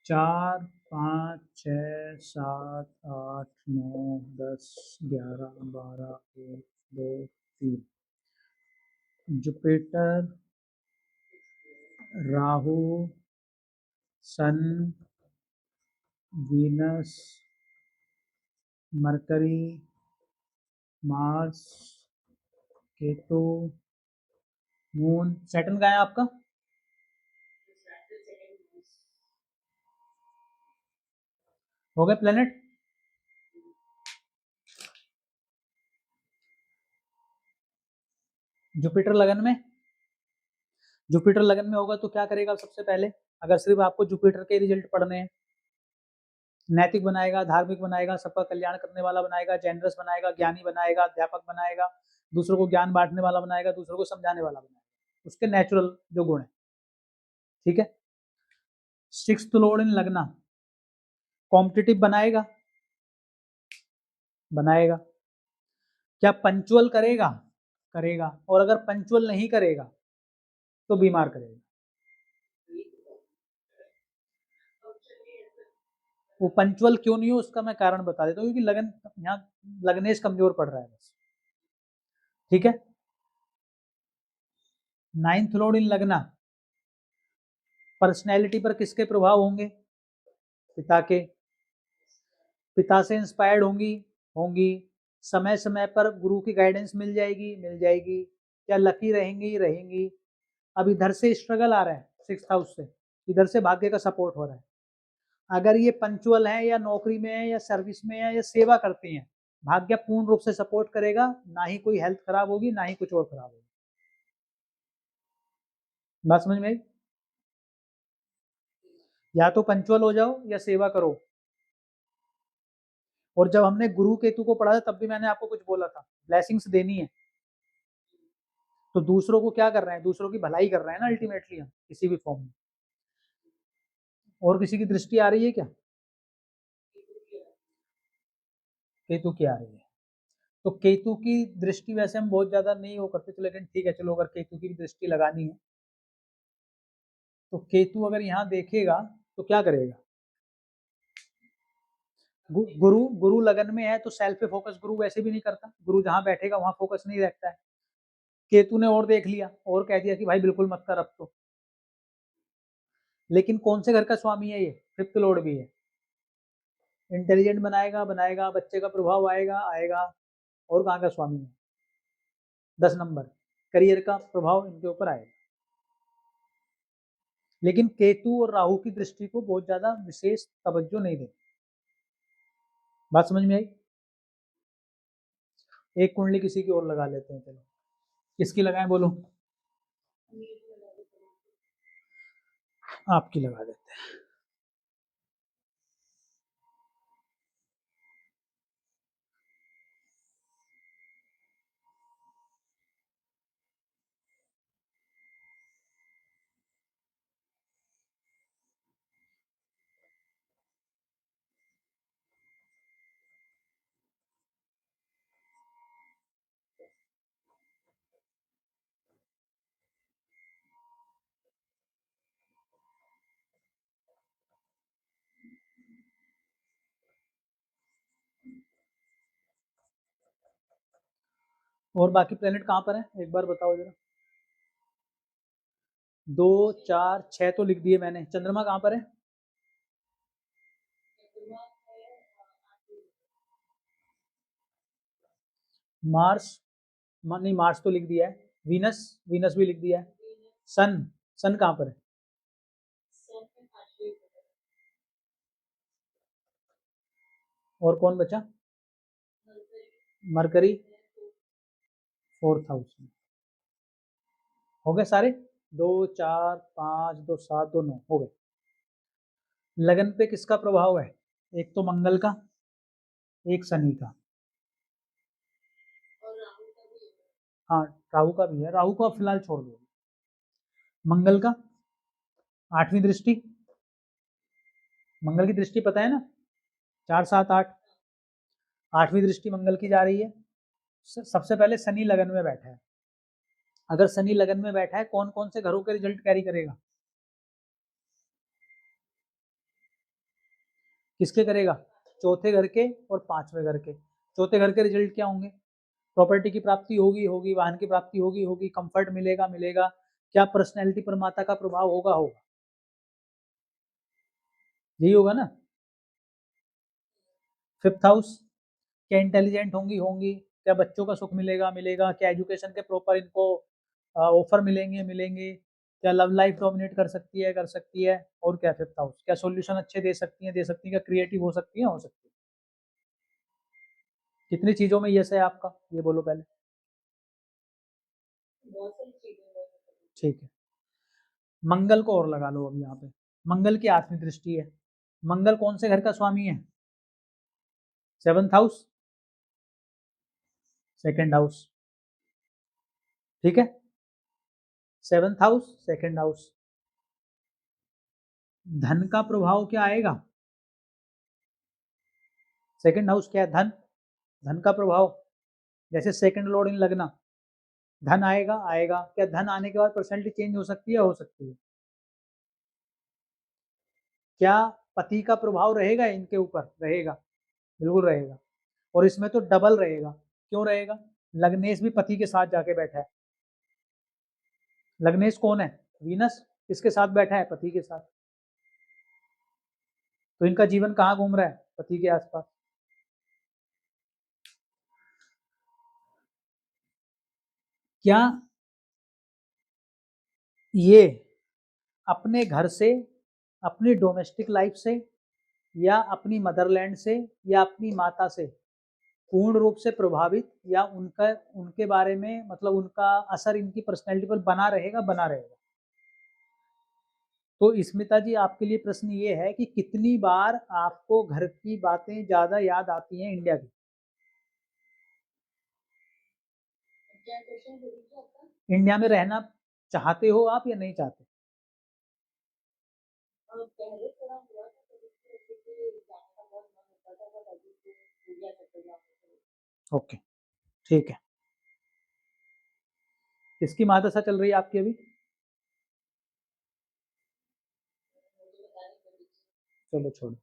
4, 5, 6, 7, 8, 9, 10, 11, 12, 1, 2, 3। Jupiter Rahu, sun, Venus, Mercury, Mars, Ketu, moon. Saturn कहाँ है आपका? हो गए प्लेनेट। जुपिटर लगन में, जुपिटर लगन में होगा तो क्या करेगा सबसे पहले? अगर सिर्फ आपको जुपिटर के रिजल्ट पढ़ने हैं, नैतिक बनाएगा, धार्मिक बनाएगा, सबका कल्याण करने वाला बनाएगा, जेनरस बनाएगा, ज्ञानी बनाएगा, अध्यापक बनाएगा, दूसरों को ज्ञान बांटने वाला बनाएगा, दूसरों को समझाने वाला बनाएगा, उसके नेचुरल जो गुण है। ठीक है। सिक्स्थ लॉर्ड इन लगना, कॉम्पिटिटिव बनाएगा, बनाएगा। क्या पंचुअल करेगा? करेगा। और अगर पंचुअल नहीं करेगा तो बीमार करेगा। वो पंचुअल क्यों नहीं हो उसका मैं कारण बता देता हूँ, क्योंकि लगन यहाँ लग्नेश कमजोर पड़ रहा है बस। ठीक है। नाइन्थ लॉर्ड इन लगना, पर्सनैलिटी पर किसके प्रभाव होंगे? पिता के। पिता से इंस्पायर्ड होंगी, होंगी। समय समय पर गुरु की गाइडेंस मिल जाएगी, मिल जाएगी। क्या लकी रहेंगी? रहेंगी। अब इधर से स्ट्रगल आ रहा है सिक्स्थ हाउस से, इधर से भाग्य का सपोर्ट हो रहा है। अगर ये पंचुअल है या नौकरी में है या सर्विस में है या सेवा करती हैं, भाग्य पूर्ण रूप से सपोर्ट करेगा, ना ही कोई हेल्थ खराब होगी, ना ही कुछ और खराब होगी। बात समझ में आई? या तो पंचुअल हो जाओ या सेवा करो। और जब हमने गुरु केतु को पढ़ा था तब भी मैंने आपको कुछ बोला था, ब्लेसिंग्स देनी है। तो दूसरों को क्या कर रहे हैं? दूसरों की भलाई कर रहे हैं ना अल्टीमेटली हम, किसी भी फॉर्म में। और किसी की दृष्टि आ रही है क्या? केतु की आ रही है। तो केतु की दृष्टि वैसे हम बहुत ज्यादा नहीं वो करते थे, लेकिन ठीक है चलो, अगर केतु की दृष्टि लगानी है तो केतु अगर यहाँ देखेगा तो क्या करेगा? गुरु, गुरु लगन में है तो सेल्फ पे फोकस गुरु वैसे भी नहीं करता। गुरु जहां बैठेगा वहां फोकस नहीं रखता है। केतु ने और देख लिया और कह दिया कि भाई बिल्कुल मत कर अब तो। लेकिन कौन से घर का स्वामी है ये? फिफ्थ लॉर्ड भी है। इंटेलिजेंट बनाएगा, बनाएगा, बच्चे का प्रभाव आएगा, आएगा। और कहाँ का स्वामी है? 10 नंबर, करियर का प्रभाव इनके ऊपर आएगा। लेकिन केतु और राहु की दृष्टि को बहुत ज्यादा विशेष तवज्जो नहीं देते। बात समझ में आई? एक कुंडली किसी की और लगा लेते हैं, चलो किसकी लगाएं बोलो? आपकी लगा देते हैं। और बाकी प्लेनेट कहाँ पर है एक बार बताओ जरा। 2, 4, 6 तो लिख दिए मैंने। चंद्रमा कहाँ पर है? मार्स, नहीं मार्स तो लिख दिया है। वीनस, वीनस भी लिख दिया है। सन, सन कहाँ पर है? और कौन बचा? मरकरी, फोर्थ हाउस में। हो गए सारे? 2, 4, 5, 2, 7, 2, 9 हो गए। लगन पे किसका प्रभाव है? एक तो मंगल का, एक शनि का। हाँ, राहु का भी है। राहु को आप फिलहाल छोड़ दो। मंगल का 8वीं दृष्टि, मंगल की दृष्टि पता है ना? 4, 7, 8, 8वीं दृष्टि मंगल की जा रही है। सबसे पहले शनि लगन में बैठा है। अगर शनि लगन में बैठा है, कौन कौन से घरों के रिजल्ट कैरी करेगा? किसके करेगा? चौथे घर के और 5वें घर के। चौथे घर के रिजल्ट क्या होंगे? प्रॉपर्टी की प्राप्ति होगी, होगी, वाहन की प्राप्ति होगी, होगी, कंफर्ट मिलेगा, मिलेगा, क्या पर्सनैलिटी पर माता का प्रभाव होगा? होगा, यही होगा ना। 5th हाउस, क्या इंटेलिजेंट होंगी? होंगी। क्या बच्चों का सुख मिलेगा? मिलेगा। क्या एजुकेशन के प्रॉपर इनको ऑफर मिलेंगे? मिलेंगे। क्या लव लाइफ डोमिनेट कर सकती है? कर सकती है। और क्या 5th हाउस, क्या सॉल्यूशन अच्छे दे सकती है? दे सकती है। क्या क्रिएटिव हो सकती है? हो सकती है। कितनी चीजों में यस है आपका, ये बोलो पहले। ठीक है, मंगल को और लगा लो अब यहाँ पे। मंगल की 8वीं दृष्टि है। मंगल कौन से घर का स्वामी है? 7th house, 2nd house. ठीक है, 7th हाउस, 2nd हाउस। धन का प्रभाव क्या आएगा? 2nd हाउस क्या है? धन। धन का प्रभाव, जैसे 2nd लॉर्ड इन लगना, धन आएगा। आएगा। क्या धन आने के बाद पर्सनैलिटी चेंज हो सकती है? हो सकती है। क्या पति का प्रभाव रहेगा इनके ऊपर? रहेगा, बिल्कुल रहेगा। और इसमें तो डबल रहेगा। क्यों रहेगा? लग्नेश भी पति के साथ जाके बैठा है। लग्नेश कौन है? वीनस। किसके साथ बैठा है? पति के साथ। तो इनका जीवन कहाँ घूम रहा है? पति के आसपास। क्या ये अपने घर से, अपनी डोमेस्टिक लाइफ से, या अपनी मदरलैंड से, या अपनी माता से पूर्ण रूप से प्रभावित, या उनका, उनके बारे में मतलब उनका असर इनकी पर्सनैलिटी पर बना रहेगा? बना रहेगा। तो स्मिता जी, आपके लिए प्रश्न ये है कि कितनी बार आपको घर की बातें ज्यादा याद आती हैं इंडिया की? इंडिया में रहना चाहते हो आप या नहीं चाहते? ओके, ठीक है। किसकी महादशा चल रही है आपकी अभी? चलो छोड़ो,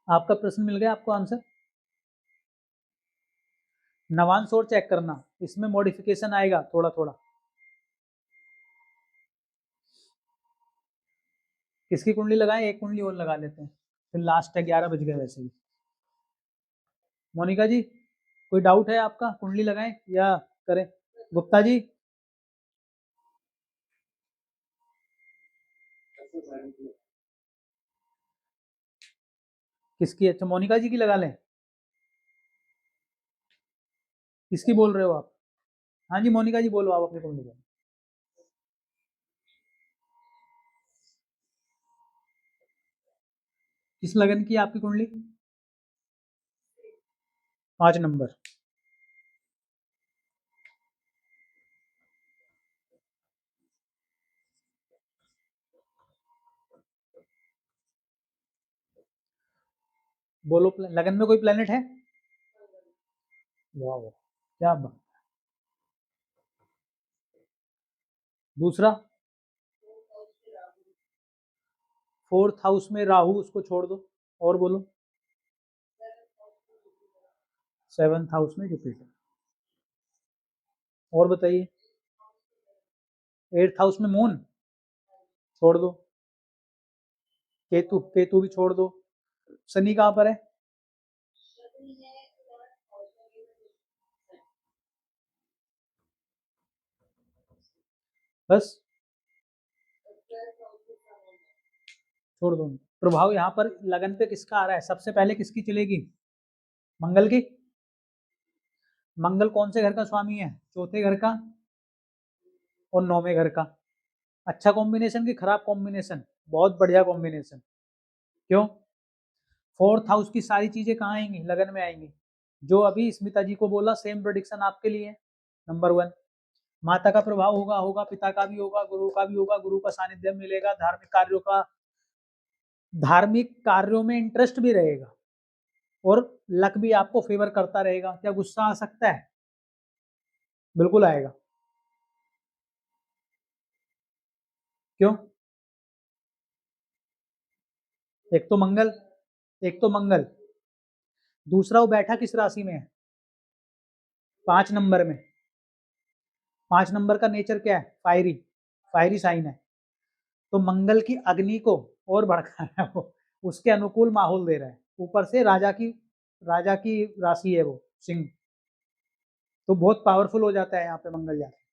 आपका प्रश्न मिल गया, आपको आंसर। नवांश और चेक करना, इसमें मॉडिफिकेशन आएगा थोड़ा थोड़ा। किसकी कुंडली लगाएं? एक कुंडली और लगा लेते हैं, फिर लास्ट है, 11 बज गए वैसे भी। मोनिका जी, कोई डाउट है आपका? कुंडली लगाएं या करें? गुप्ता जी, किसकी? अच्छा, मोनिका जी की लगा लें। किसकी बोल रहे हो आप? हाँ जी, मोनिका जी बोलो आप अपनी कुंडली का। किस लगन की आपकी कुंडली? 5 नंबर। बोलो, लगन में कोई प्लेनेट है? वाह, क्या बात। दूसरा, 4th हाउस में राहु, उसको छोड़ दो। और बोलो। 7th हाउस में जुपिटर। और बताइए। 8th हाउस में मून, छोड़ दो। केतु, केतु भी छोड़ दो। शनि कहाँ पर है? बस, छोड़ दो। प्रभाव यहाँ पर लगन पे किसका आ रहा है? सबसे पहले किसकी चलेगी? मंगल की। मंगल कौन से घर का स्वामी है? चौथे घर का और 9वें घर का। अच्छा कॉम्बिनेशन कि खराब कॉम्बिनेशन? बहुत बढ़िया कॉम्बिनेशन। क्यों? 4th हाउस की सारी चीजें कहाँ आएंगी? लगन में आएंगी। जो अभी स्मिता जी को बोला, सेम प्रोडिक्शन आपके लिए। नंबर 1, माता का प्रभाव होगा। होगा, पिता का भी होगा, गुरु का भी होगा। गुरु का सानिध्य मिलेगा। धार्मिक कार्यों में इंटरेस्ट भी रहेगा। और लक भी आपको फेवर करता रहेगा। क्या गुस्सा आ सकता है? बिल्कुल आएगा। क्यों? एक तो मंगल, एक तो मंगल। दूसरा, वो बैठा किस राशि में है? 5 नंबर में। 5 नंबर का नेचर क्या है? फायरी, फायरी साइन है। तो मंगल की अग्नि को और भड़का रहा है वो, उसके अनुकूल माहौल दे रहा है। ऊपर से राजा की राशि है वो सिंह, तो बहुत पावरफुल हो जाता है यहाँ पे मंगल जाके।